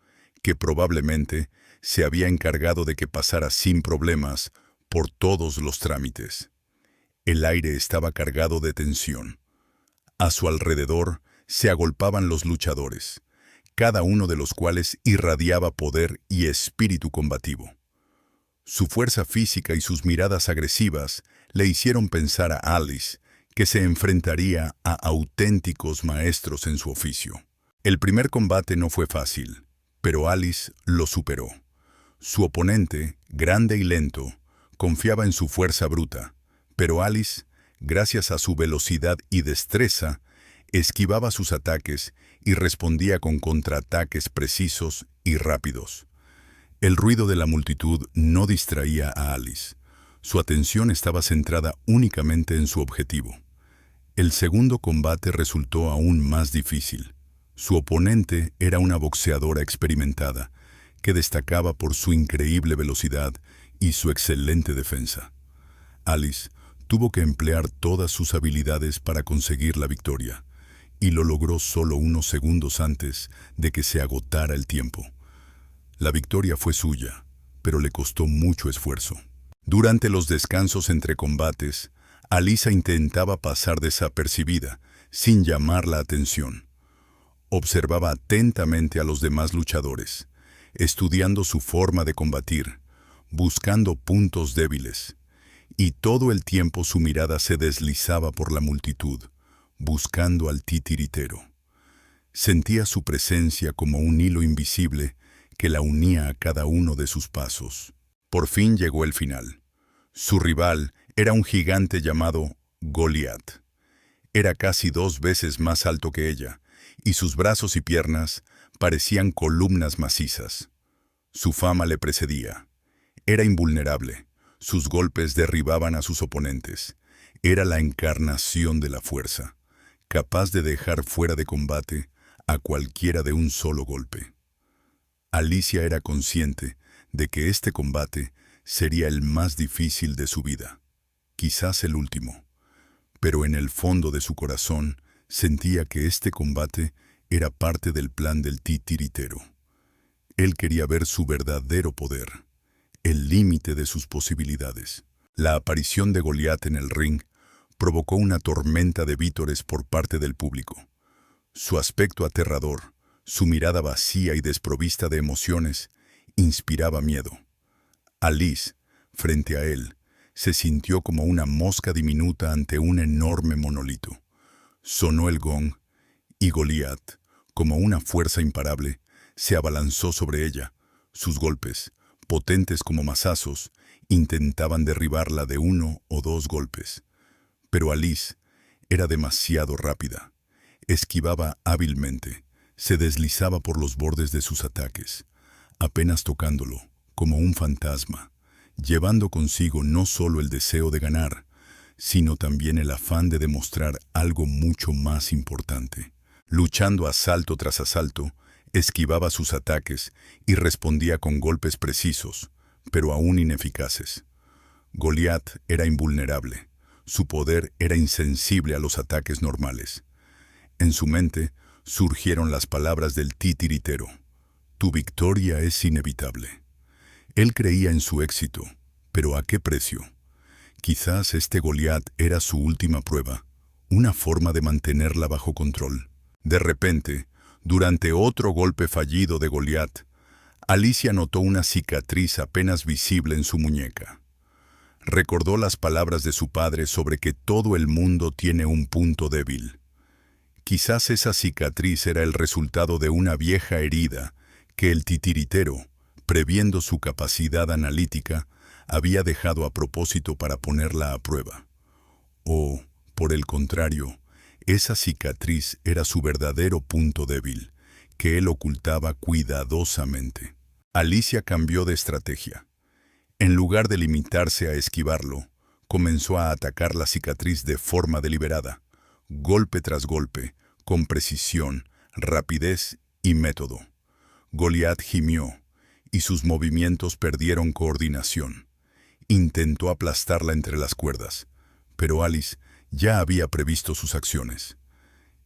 que probablemente se había encargado de que pasara sin problemas por todos los trámites. El aire estaba cargado de tensión. A su alrededor se agolpaban los luchadores, cada uno de los cuales irradiaba poder y espíritu combativo. Su fuerza física y sus miradas agresivas le hicieron pensar a Alice que se enfrentaría a auténticos maestros en su oficio. El primer combate no fue fácil, pero Alice lo superó. Su oponente, grande y lento, confiaba en su fuerza bruta, pero Alice, gracias a su velocidad y destreza, esquivaba sus ataques y respondía con contraataques precisos y rápidos. El ruido de la multitud no distraía a Alice. Su atención estaba centrada únicamente en su objetivo. El segundo combate resultó aún más difícil. Su oponente era una boxeadora experimentada, que destacaba por su increíble velocidad y su excelente defensa. Alice tuvo que emplear todas sus habilidades para conseguir la victoria, y lo logró solo unos segundos antes de que se agotara el tiempo. La victoria fue suya, pero le costó mucho esfuerzo. Durante los descansos entre combates, Alisa intentaba pasar desapercibida, sin llamar la atención. Observaba atentamente a los demás luchadores, estudiando su forma de combatir, buscando puntos débiles, y todo el tiempo su mirada se deslizaba por la multitud, buscando al titiritero. Sentía su presencia como un hilo invisible que la unía a cada uno de sus pasos. Por fin llegó el final. Su rival era un gigante llamado Goliat. Era casi 2 veces más alto que ella, y sus brazos y piernas parecían columnas macizas. Su fama le precedía. Era invulnerable. Sus golpes derribaban a sus oponentes. Era la encarnación de la fuerza, capaz de dejar fuera de combate a cualquiera de un solo golpe. Alicia era consciente de que este combate sería el más difícil de su vida, quizás el último, pero en el fondo de su corazón sentía que este combate era parte del plan del titiritero. Él quería ver su verdadero poder, el límite de sus posibilidades. La aparición de Goliat en el ring provocó una tormenta de vítores por parte del público. Su aspecto aterrador, su mirada vacía y desprovista de emociones, inspiraba miedo. Alice, frente a él, se sintió como una mosca diminuta ante un enorme monolito. Sonó el gong, y Goliat, como una fuerza imparable, se abalanzó sobre ella. Sus golpes, potentes como mazazos, intentaban derribarla de 1 o 2 golpes. Pero Alice era demasiado rápida. Esquivaba hábilmente, se deslizaba por los bordes de sus ataques, apenas tocándolo, como un fantasma, llevando consigo no solo el deseo de ganar, sino también el afán de demostrar algo mucho más importante. Luchando asalto tras asalto, esquivaba sus ataques y respondía con golpes precisos, pero aún ineficaces. Goliat era invulnerable. Su poder era insensible a los ataques normales. En su mente surgieron las palabras del titiritero: «Tu victoria es inevitable». Él creía en su éxito, pero ¿a qué precio? Quizás este Goliat era su última prueba, una forma de mantenerla bajo control. De repente, durante otro golpe fallido de Goliat, Alicia notó una cicatriz apenas visible en su muñeca. Recordó las palabras de su padre sobre que todo el mundo tiene un punto débil. Quizás esa cicatriz era el resultado de una vieja herida que el titiritero, previendo su capacidad analítica, había dejado a propósito para ponerla a prueba. O, por el contrario, esa cicatriz era su verdadero punto débil, que él ocultaba cuidadosamente. Alicia cambió de estrategia. En lugar de limitarse a esquivarlo, comenzó a atacar la cicatriz de forma deliberada, golpe tras golpe, con precisión, rapidez y método. Goliat gimió, y sus movimientos perdieron coordinación. Intentó aplastarla entre las cuerdas, pero Alice ya había previsto sus acciones.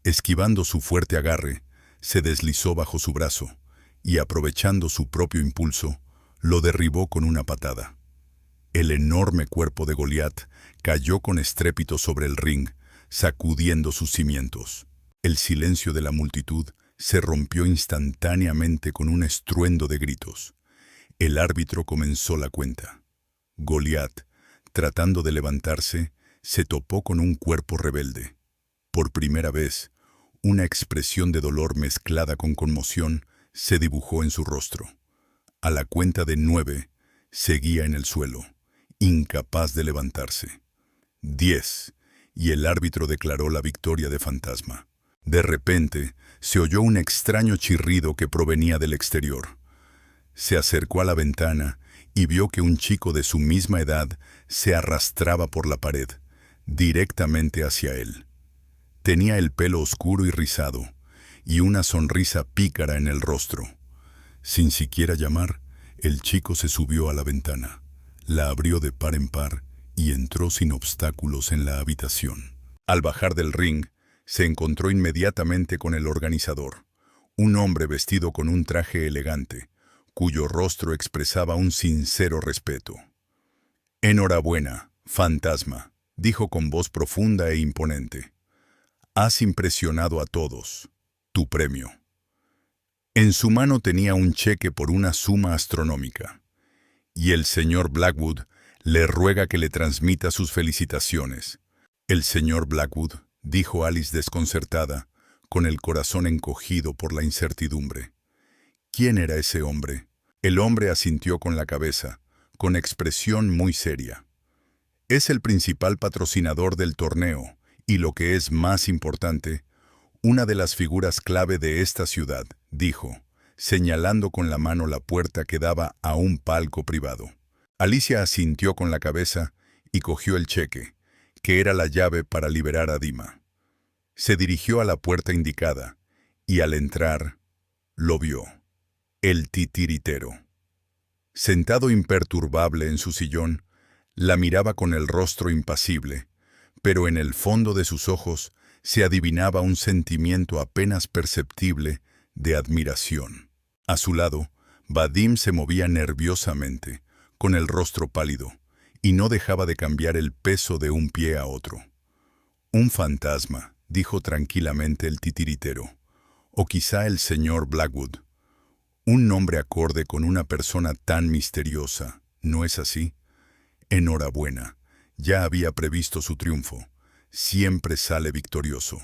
Esquivando su fuerte agarre, se deslizó bajo su brazo y, aprovechando su propio impulso, lo derribó con una patada. El enorme cuerpo de Goliat cayó con estrépito sobre el ring, sacudiendo sus cimientos. El silencio de la multitud se rompió instantáneamente con un estruendo de gritos. El árbitro comenzó la cuenta. Goliat, tratando de levantarse, se topó con un cuerpo rebelde. Por primera vez, una expresión de dolor mezclada con conmoción se dibujó en su rostro. A la cuenta de 9, seguía en el suelo, incapaz de levantarse. 10, y el árbitro declaró la victoria de Fantasma. De repente, se oyó un extraño chirrido que provenía del exterior. Se acercó a la ventana y vio que un chico de su misma edad se arrastraba por la pared, directamente hacia él. Tenía el pelo oscuro y rizado, y una sonrisa pícara en el rostro. Sin siquiera llamar, el chico se subió a la ventana, la abrió de par en par y entró sin obstáculos en la habitación. Al bajar del ring, se encontró inmediatamente con el organizador, un hombre vestido con un traje elegante, cuyo rostro expresaba un sincero respeto. «Enhorabuena, Fantasma», dijo con voz profunda e imponente. «Has impresionado a todos. Tu premio». En su mano tenía un cheque por una suma astronómica. «Y el señor Blackwood le ruega que le transmita sus felicitaciones». «El señor Blackwood», dijo Alice desconcertada, con el corazón encogido por la incertidumbre. ¿Quién era ese hombre? El hombre asintió con la cabeza, con expresión muy seria. «Es el principal patrocinador del torneo y, lo que es más importante, una de las figuras clave de esta ciudad», dijo, señalando con la mano la puerta que daba a un palco privado. Alicia asintió con la cabeza y cogió el cheque, que era la llave para liberar a Dima. Se dirigió a la puerta indicada y, al entrar, lo vio. El titiritero. Sentado imperturbable en su sillón, la miraba con el rostro impasible, pero en el fondo de sus ojos se adivinaba un sentimiento apenas perceptible de admiración. A su lado, Vadim se movía nerviosamente, con el rostro pálido, y no dejaba de cambiar el peso de un pie a otro. «Un fantasma», dijo tranquilamente el titiritero, «o quizá el señor Blackwood. Un nombre acorde con una persona tan misteriosa, ¿no es así? Enhorabuena, ya había previsto su triunfo. Siempre sale victorioso».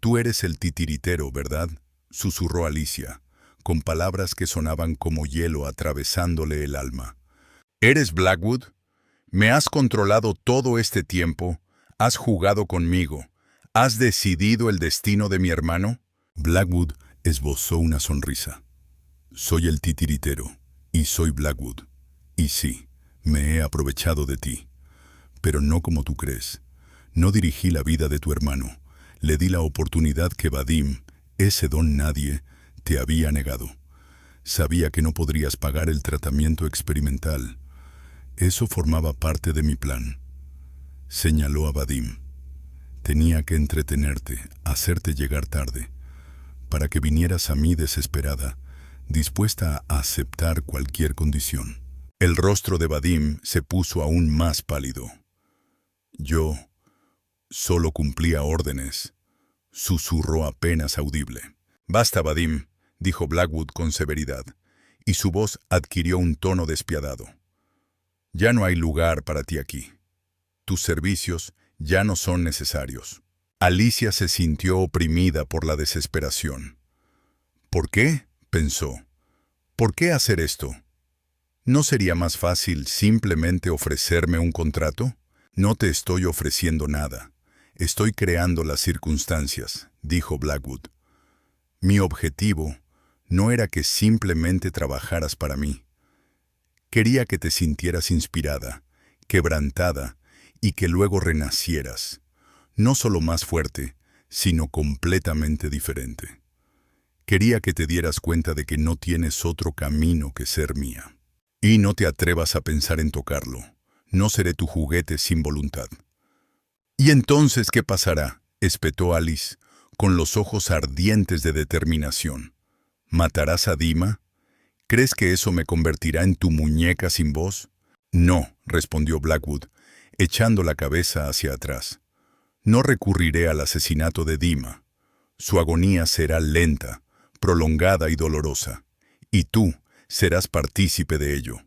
«Tú eres el titiritero, ¿verdad?», susurró Alicia, con palabras que sonaban como hielo atravesándole el alma. «¿Eres Blackwood? Me has controlado todo este tiempo, has jugado conmigo, has decidido el destino de mi hermano». Blackwood esbozó una sonrisa. «Soy el titiritero, y soy Blackwood. Y sí, me he aprovechado de ti. Pero no como tú crees. No dirigí la vida de tu hermano. Le di la oportunidad que Vadim, ese don nadie, te había negado. Sabía que no podrías pagar el tratamiento experimental. Eso formaba parte de mi plan». Señaló a Vadim. «Tenía que entretenerte, hacerte llegar tarde, para que vinieras a mí desesperada, dispuesta a aceptar cualquier condición». El rostro de Vadim se puso aún más pálido. Yo solo cumplía órdenes, susurró apenas audible. Basta, Vadim, dijo Blackwood con severidad, y su voz adquirió un tono despiadado. Ya no hay lugar para ti aquí. Tus servicios ya no son necesarios. Alicia se sintió oprimida por la desesperación. ¿Por qué?, pensó. ¿Por qué hacer esto? ¿No sería más fácil simplemente ofrecerme un contrato? No te estoy ofreciendo nada. Estoy creando las circunstancias, dijo Blackwood. Mi objetivo no era que simplemente trabajaras para mí. Quería que te sintieras inspirada, quebrantada, y que luego renacieras, no solo más fuerte, sino completamente diferente. Quería que te dieras cuenta de que no tienes otro camino que ser mía. Y no te atrevas a pensar en tocarlo. No seré tu juguete sin voluntad. ¿Y entonces qué pasará?, espetó Alice, con los ojos ardientes de determinación. ¿Matarás a Dima? ¿Crees que eso me convertirá en tu muñeca sin voz? No, respondió Blackwood, echando la cabeza hacia atrás. No recurriré al asesinato de Dima. Su agonía será lenta, prolongada y dolorosa, y tú serás partícipe de ello.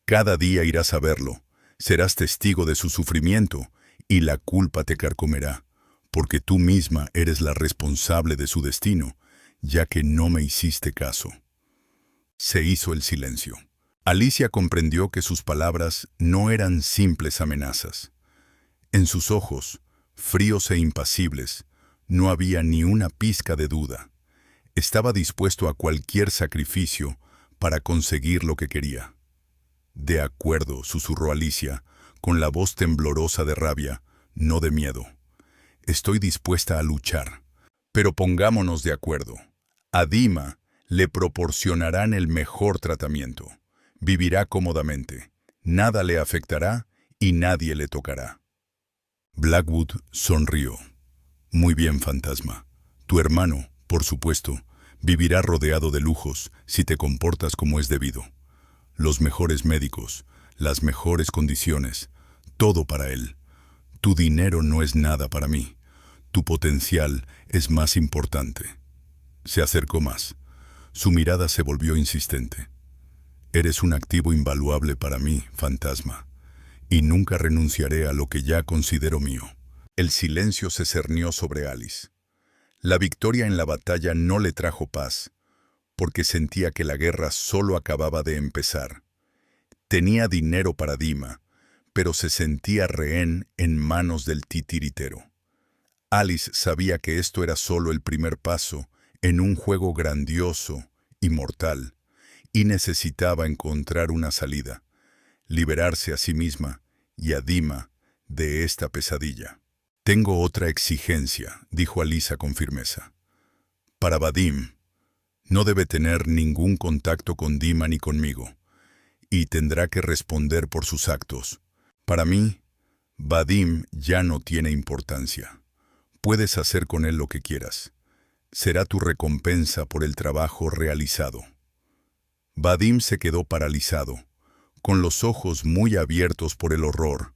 Cada día irás a verlo, serás testigo de su sufrimiento, y la culpa te carcomerá, porque tú misma eres la responsable de su destino, ya que no me hiciste caso. Se hizo el silencio. Alicia comprendió que sus palabras no eran simples amenazas. En sus ojos, fríos e impasibles, no había ni una pizca de duda. Estaba dispuesto a cualquier sacrificio para conseguir lo que quería. De acuerdo, susurró Alicia, con la voz temblorosa de rabia, no de miedo. Estoy dispuesta a luchar. Pero pongámonos de acuerdo. A Dima le proporcionarán el mejor tratamiento. Vivirá cómodamente. Nada le afectará y nadie le tocará. Blackwood sonrió. Muy bien, fantasma. Tu hermano, por supuesto, vivirá rodeado de lujos si te comportas como es debido. Los mejores médicos, las mejores condiciones, todo para él. Tu dinero no es nada para mí. Tu potencial es más importante. Se acercó más. Su mirada se volvió insistente. Eres un activo invaluable para mí, fantasma, y nunca renunciaré a lo que ya considero mío. El silencio se cernió sobre Alice. La victoria en la batalla no le trajo paz, porque sentía que la guerra solo acababa de empezar. Tenía dinero para Dima, pero se sentía rehén en manos del titiritero. Alice sabía que esto era solo el primer paso en un juego grandioso y mortal, y necesitaba encontrar una salida, liberarse a sí misma y a Dima de esta pesadilla. Tengo otra exigencia, dijo Alisa con firmeza. Para Vadim, no debe tener ningún contacto con Dima ni conmigo, y tendrá que responder por sus actos. Para mí, Vadim ya no tiene importancia. Puedes hacer con él lo que quieras. Será tu recompensa por el trabajo realizado. Vadim se quedó paralizado, con los ojos muy abiertos por el horror,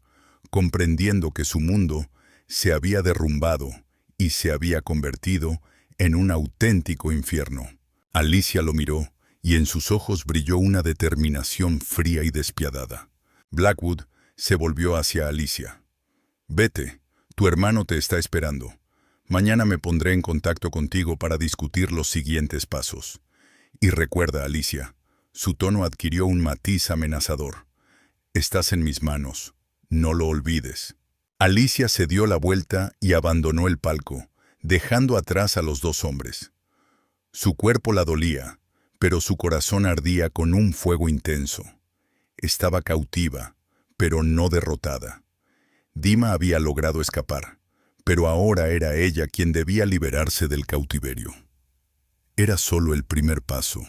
comprendiendo que su mundo se había derrumbado y se había convertido en un auténtico infierno. Alicia lo miró y en sus ojos brilló una determinación fría y despiadada. Blackwood se volvió hacia Alicia. Vete, tu hermano te está esperando. Mañana me pondré en contacto contigo para discutir los siguientes pasos. Y recuerda, Alicia, su tono adquirió un matiz amenazador. Estás en mis manos, no lo olvides. Alicia se dio la vuelta y abandonó el palco, dejando atrás a los dos hombres. Su cuerpo la dolía, pero su corazón ardía con un fuego intenso. Estaba cautiva, pero no derrotada. Dima había logrado escapar, pero ahora era ella quien debía liberarse del cautiverio. Era solo el primer paso,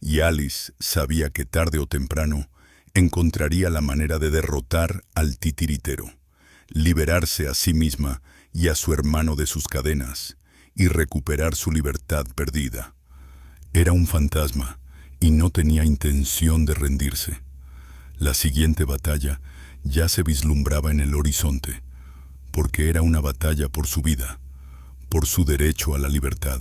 y Alice sabía que tarde o temprano encontraría la manera de derrotar al titiritero, liberarse a sí misma y a su hermano de sus cadenas, y recuperar su libertad perdida. Era un fantasma, y no tenía intención de rendirse. La siguiente batalla ya se vislumbraba en el horizonte, porque era una batalla por su vida, por su derecho a la libertad.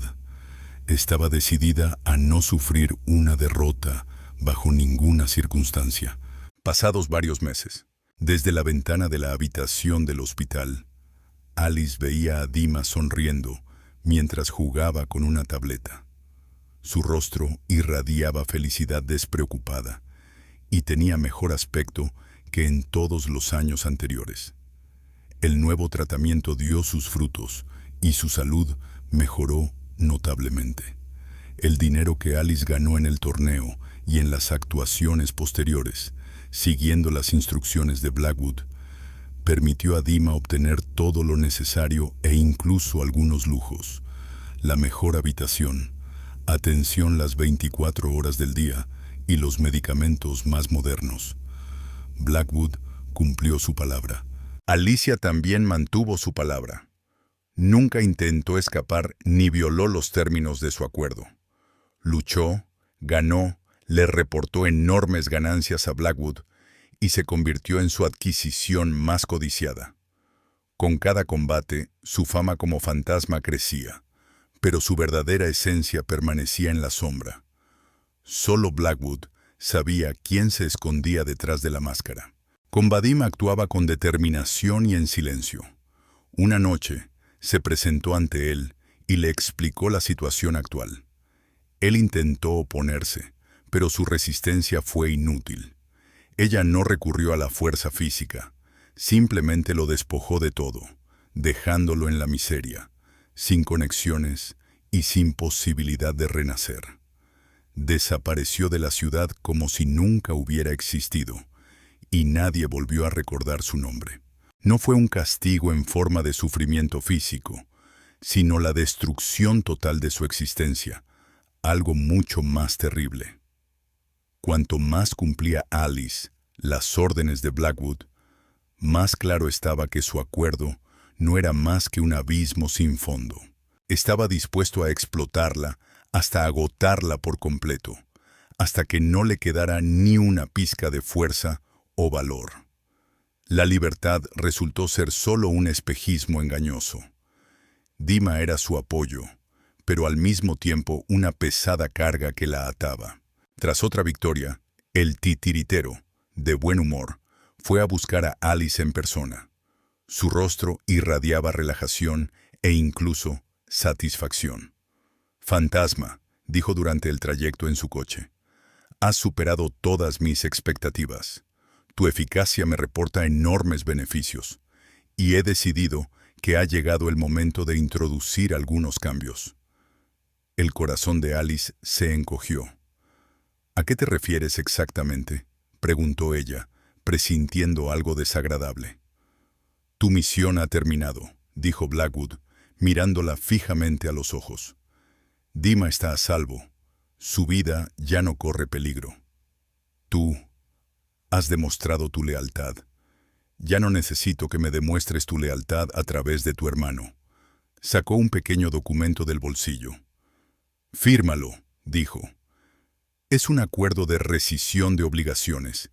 Estaba decidida a no sufrir una derrota bajo ninguna circunstancia. Pasados varios meses, desde la ventana de la habitación del hospital, Alice veía a Dima sonriendo mientras jugaba con una tableta. Su rostro irradiaba felicidad despreocupada y tenía mejor aspecto que en todos los años anteriores. El nuevo tratamiento dio sus frutos y su salud mejoró notablemente. El dinero que Alice ganó en el torneo y en las actuaciones posteriores, siguiendo las instrucciones de Blackwood, permitió a Dima obtener todo lo necesario e incluso algunos lujos: la mejor habitación, atención las 24 horas del día y los medicamentos más modernos. Blackwood cumplió su palabra. Alicia también mantuvo su palabra. Nunca intentó escapar ni violó los términos de su acuerdo. Luchó, ganó, le reportó enormes ganancias a Blackwood y se convirtió en su adquisición más codiciada. Con cada combate, su fama como fantasma crecía, pero su verdadera esencia permanecía en la sombra. Solo Blackwood sabía quién se escondía detrás de la máscara. Con Vadim actuaba con determinación y en silencio. Una noche, se presentó ante él y le explicó la situación actual. Él intentó oponerse, pero su resistencia fue inútil. Ella no recurrió a la fuerza física, simplemente lo despojó de todo, dejándolo en la miseria, sin conexiones y sin posibilidad de renacer. Desapareció de la ciudad como si nunca hubiera existido, y nadie volvió a recordar su nombre. No fue un castigo en forma de sufrimiento físico, sino la destrucción total de su existencia, algo mucho más terrible. Cuanto más cumplía Alice las órdenes de Blackwood, más claro estaba que su acuerdo no era más que un abismo sin fondo. Estaba dispuesto a explotarla hasta agotarla por completo, hasta que no le quedara ni una pizca de fuerza o valor. La libertad resultó ser solo un espejismo engañoso. Dima era su apoyo, pero al mismo tiempo una pesada carga que la ataba. Tras otra victoria, el titiritero, de buen humor, fue a buscar a Alice en persona. Su rostro irradiaba relajación e incluso satisfacción. «Fantasma», dijo durante el trayecto en su coche, «has superado todas mis expectativas. Tu eficacia me reporta enormes beneficios, y he decidido que ha llegado el momento de introducir algunos cambios». El corazón de Alice se encogió. «¿A qué te refieres exactamente?», preguntó ella, presintiendo algo desagradable. «Tu misión ha terminado», dijo Blackwood, mirándola fijamente a los ojos. «Dima está a salvo. Su vida ya no corre peligro. Tú has demostrado tu lealtad. Ya no necesito que me demuestres tu lealtad a través de tu hermano». Sacó un pequeño documento del bolsillo. «Fírmalo», dijo. «Es un acuerdo de rescisión de obligaciones.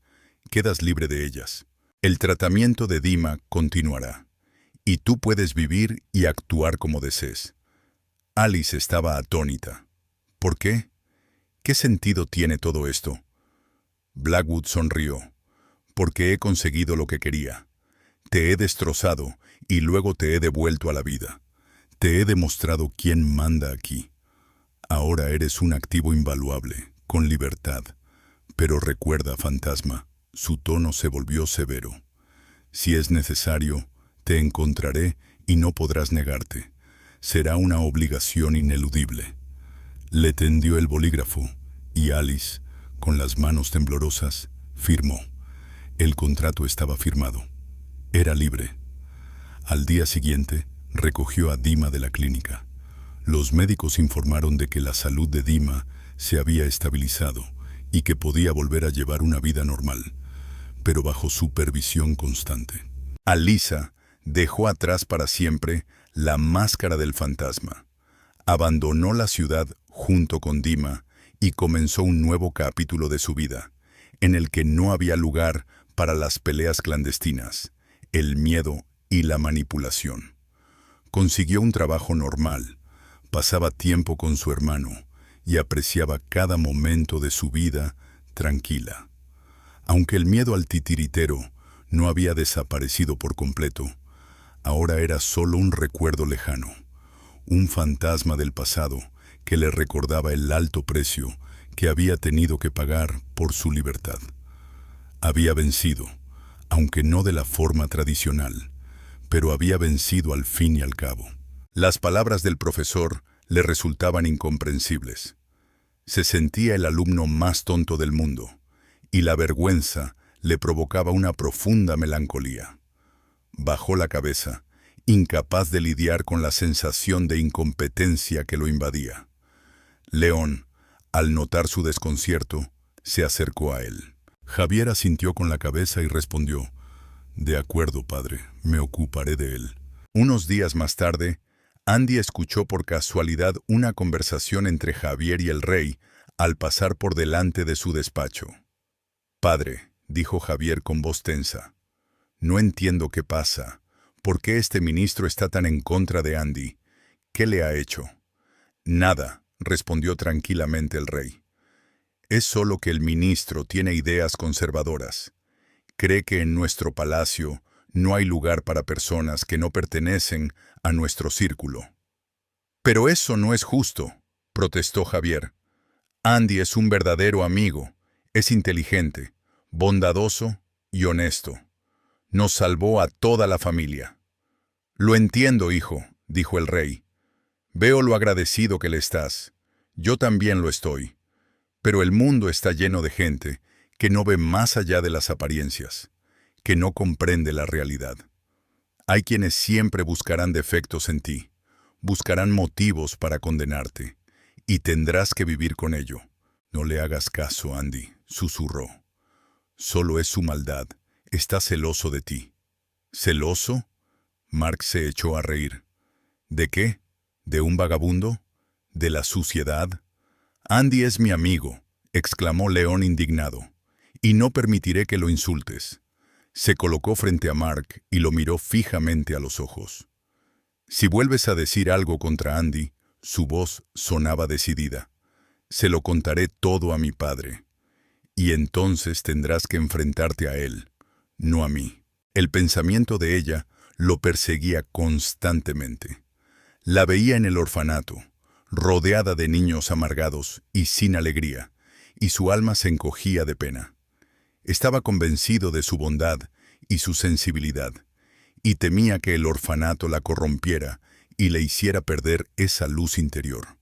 Quedas libre de ellas. El tratamiento de Dima continuará, y tú puedes vivir y actuar como desees». Alice estaba atónita. «¿Por qué? ¿Qué sentido tiene todo esto?». Blackwood sonrió. «Porque he conseguido lo que quería. Te he destrozado y luego te he devuelto a la vida. Te he demostrado quién manda aquí. Ahora eres un activo invaluable, con libertad. Pero recuerda, fantasma», su tono se volvió severo, «si es necesario, te encontraré y no podrás negarte. Será una obligación ineludible». Le tendió el bolígrafo y Alice, con las manos temblorosas, firmó. El contrato estaba firmado. Era libre. Al día siguiente, recogió a Dima de la clínica. Los médicos informaron de que la salud de Dima se había estabilizado y que podía volver a llevar una vida normal, pero bajo supervisión constante. Alisa dejó atrás para siempre la máscara del fantasma. Abandonó la ciudad junto con Dima y comenzó un nuevo capítulo de su vida, en el que no había lugar para las peleas clandestinas, el miedo y la manipulación. Consiguió un trabajo normal, pasaba tiempo con su hermano y apreciaba cada momento de su vida tranquila. Aunque el miedo al titiritero no había desaparecido por completo, ahora era solo un recuerdo lejano, un fantasma del pasado que le recordaba el alto precio que había tenido que pagar por su libertad. Había vencido, aunque no de la forma tradicional, pero había vencido al fin y al cabo. Las palabras del profesor le resultaban incomprensibles. Se sentía el alumno más tonto del mundo, y la vergüenza le provocaba una profunda melancolía. Bajó la cabeza, incapaz de lidiar con la sensación de incompetencia que lo invadía. León, al notar su desconcierto, se acercó a él. Javier asintió con la cabeza y respondió: «De acuerdo, padre, me ocuparé de él». Unos días más tarde, Andy escuchó por casualidad una conversación entre Javier y el rey al pasar por delante de su despacho. «Padre», dijo Javier con voz tensa, «no entiendo qué pasa. ¿Por qué este ministro está tan en contra de Andy? ¿Qué le ha hecho?» «Nada», respondió tranquilamente el rey. «Es solo que el ministro tiene ideas conservadoras. Cree que en nuestro palacio no hay lugar para personas que no pertenecen a nuestro círculo». «Pero eso no es justo», protestó Javier. «Andy es un verdadero amigo, es inteligente, bondadoso y honesto. Nos salvó a toda la familia». «Lo entiendo, hijo», dijo el rey. «Veo lo agradecido que le estás. Yo también lo estoy. Pero el mundo está lleno de gente que no ve más allá de las apariencias, que no comprende la realidad. Hay quienes siempre buscarán defectos en ti, buscarán motivos para condenarte, y tendrás que vivir con ello». «No le hagas caso, Andy», susurró. «Solo es su maldad. Está celoso de ti». «¿Celoso?». Mark se echó a reír. «¿De qué? ¿De un vagabundo? ¿De la suciedad?». «Andy es mi amigo», exclamó León indignado, «y no permitiré que lo insultes». Se colocó frente a Mark y lo miró fijamente a los ojos. «Si vuelves a decir algo contra Andy», su voz sonaba decidida, «se lo contaré todo a mi padre. Y entonces tendrás que enfrentarte a él, no a mí». El pensamiento de ella lo perseguía constantemente. La veía en el orfanato, rodeada de niños amargados y sin alegría, y su alma se encogía de pena. Estaba convencido de su bondad y su sensibilidad, y temía que el orfanato la corrompiera y le hiciera perder esa luz interior.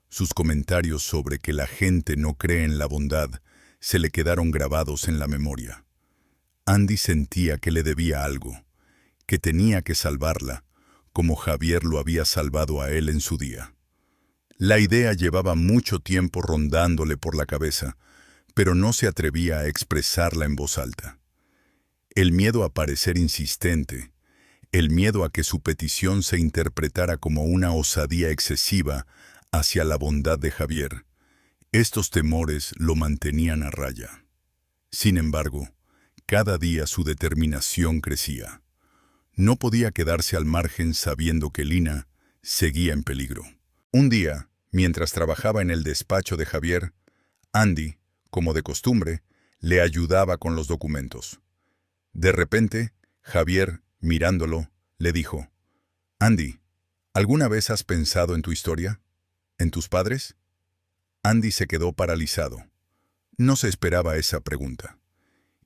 Sus comentarios sobre que la gente no cree en la bondad se le quedaron grabados en la memoria. Andy sentía que le debía algo, que tenía que salvarla, como Javier lo había salvado a él en su día. La idea llevaba mucho tiempo rondándole por la cabeza, pero no se atrevía a expresarla en voz alta. El miedo a parecer insistente, el miedo a que su petición se interpretara como una osadía excesiva hacia la bondad de Javier, estos temores lo mantenían a raya. Sin embargo, cada día su determinación crecía. No podía quedarse al margen sabiendo que Lina seguía en peligro. Un día, mientras trabajaba en el despacho de Javier, Andy, como de costumbre, le ayudaba con los documentos. De repente, Javier, mirándolo, le dijo: «Andy, ¿alguna vez has pensado en tu historia? ¿En tus padres?». Andy se quedó paralizado. No se esperaba esa pregunta.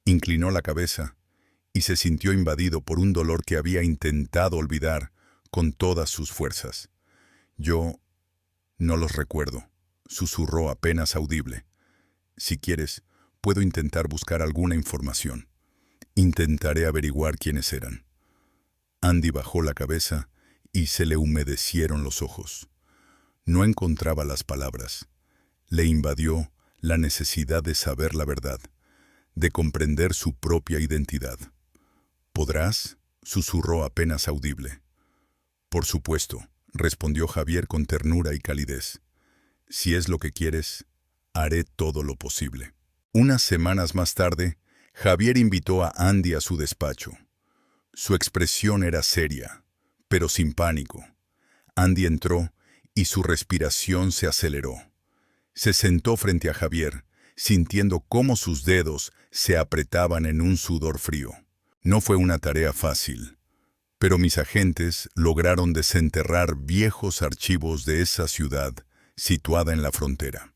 Inclinó la cabeza y se sintió invadido por un dolor que había intentado olvidar con todas sus fuerzas. «Yo no los recuerdo», susurró apenas audible. «Si quieres, puedo intentar buscar alguna información. Intentaré averiguar quiénes eran». Andy bajó la cabeza y se le humedecieron los ojos. No encontraba las palabras. Le invadió la necesidad de saber la verdad, de comprender su propia identidad. «¿Podrás?», susurró apenas audible. «Por supuesto», respondió Javier con ternura y calidez. «Si es lo que quieres, haré todo lo posible». Unas semanas más tarde, Javier invitó a Andy a su despacho. Su expresión era seria, pero sin pánico. Andy entró y su respiración se aceleró. Se sentó frente a Javier, sintiendo cómo sus dedos se apretaban en un sudor frío. No fue una tarea fácil, pero mis agentes lograron desenterrar viejos archivos de esa ciudad situada en la frontera.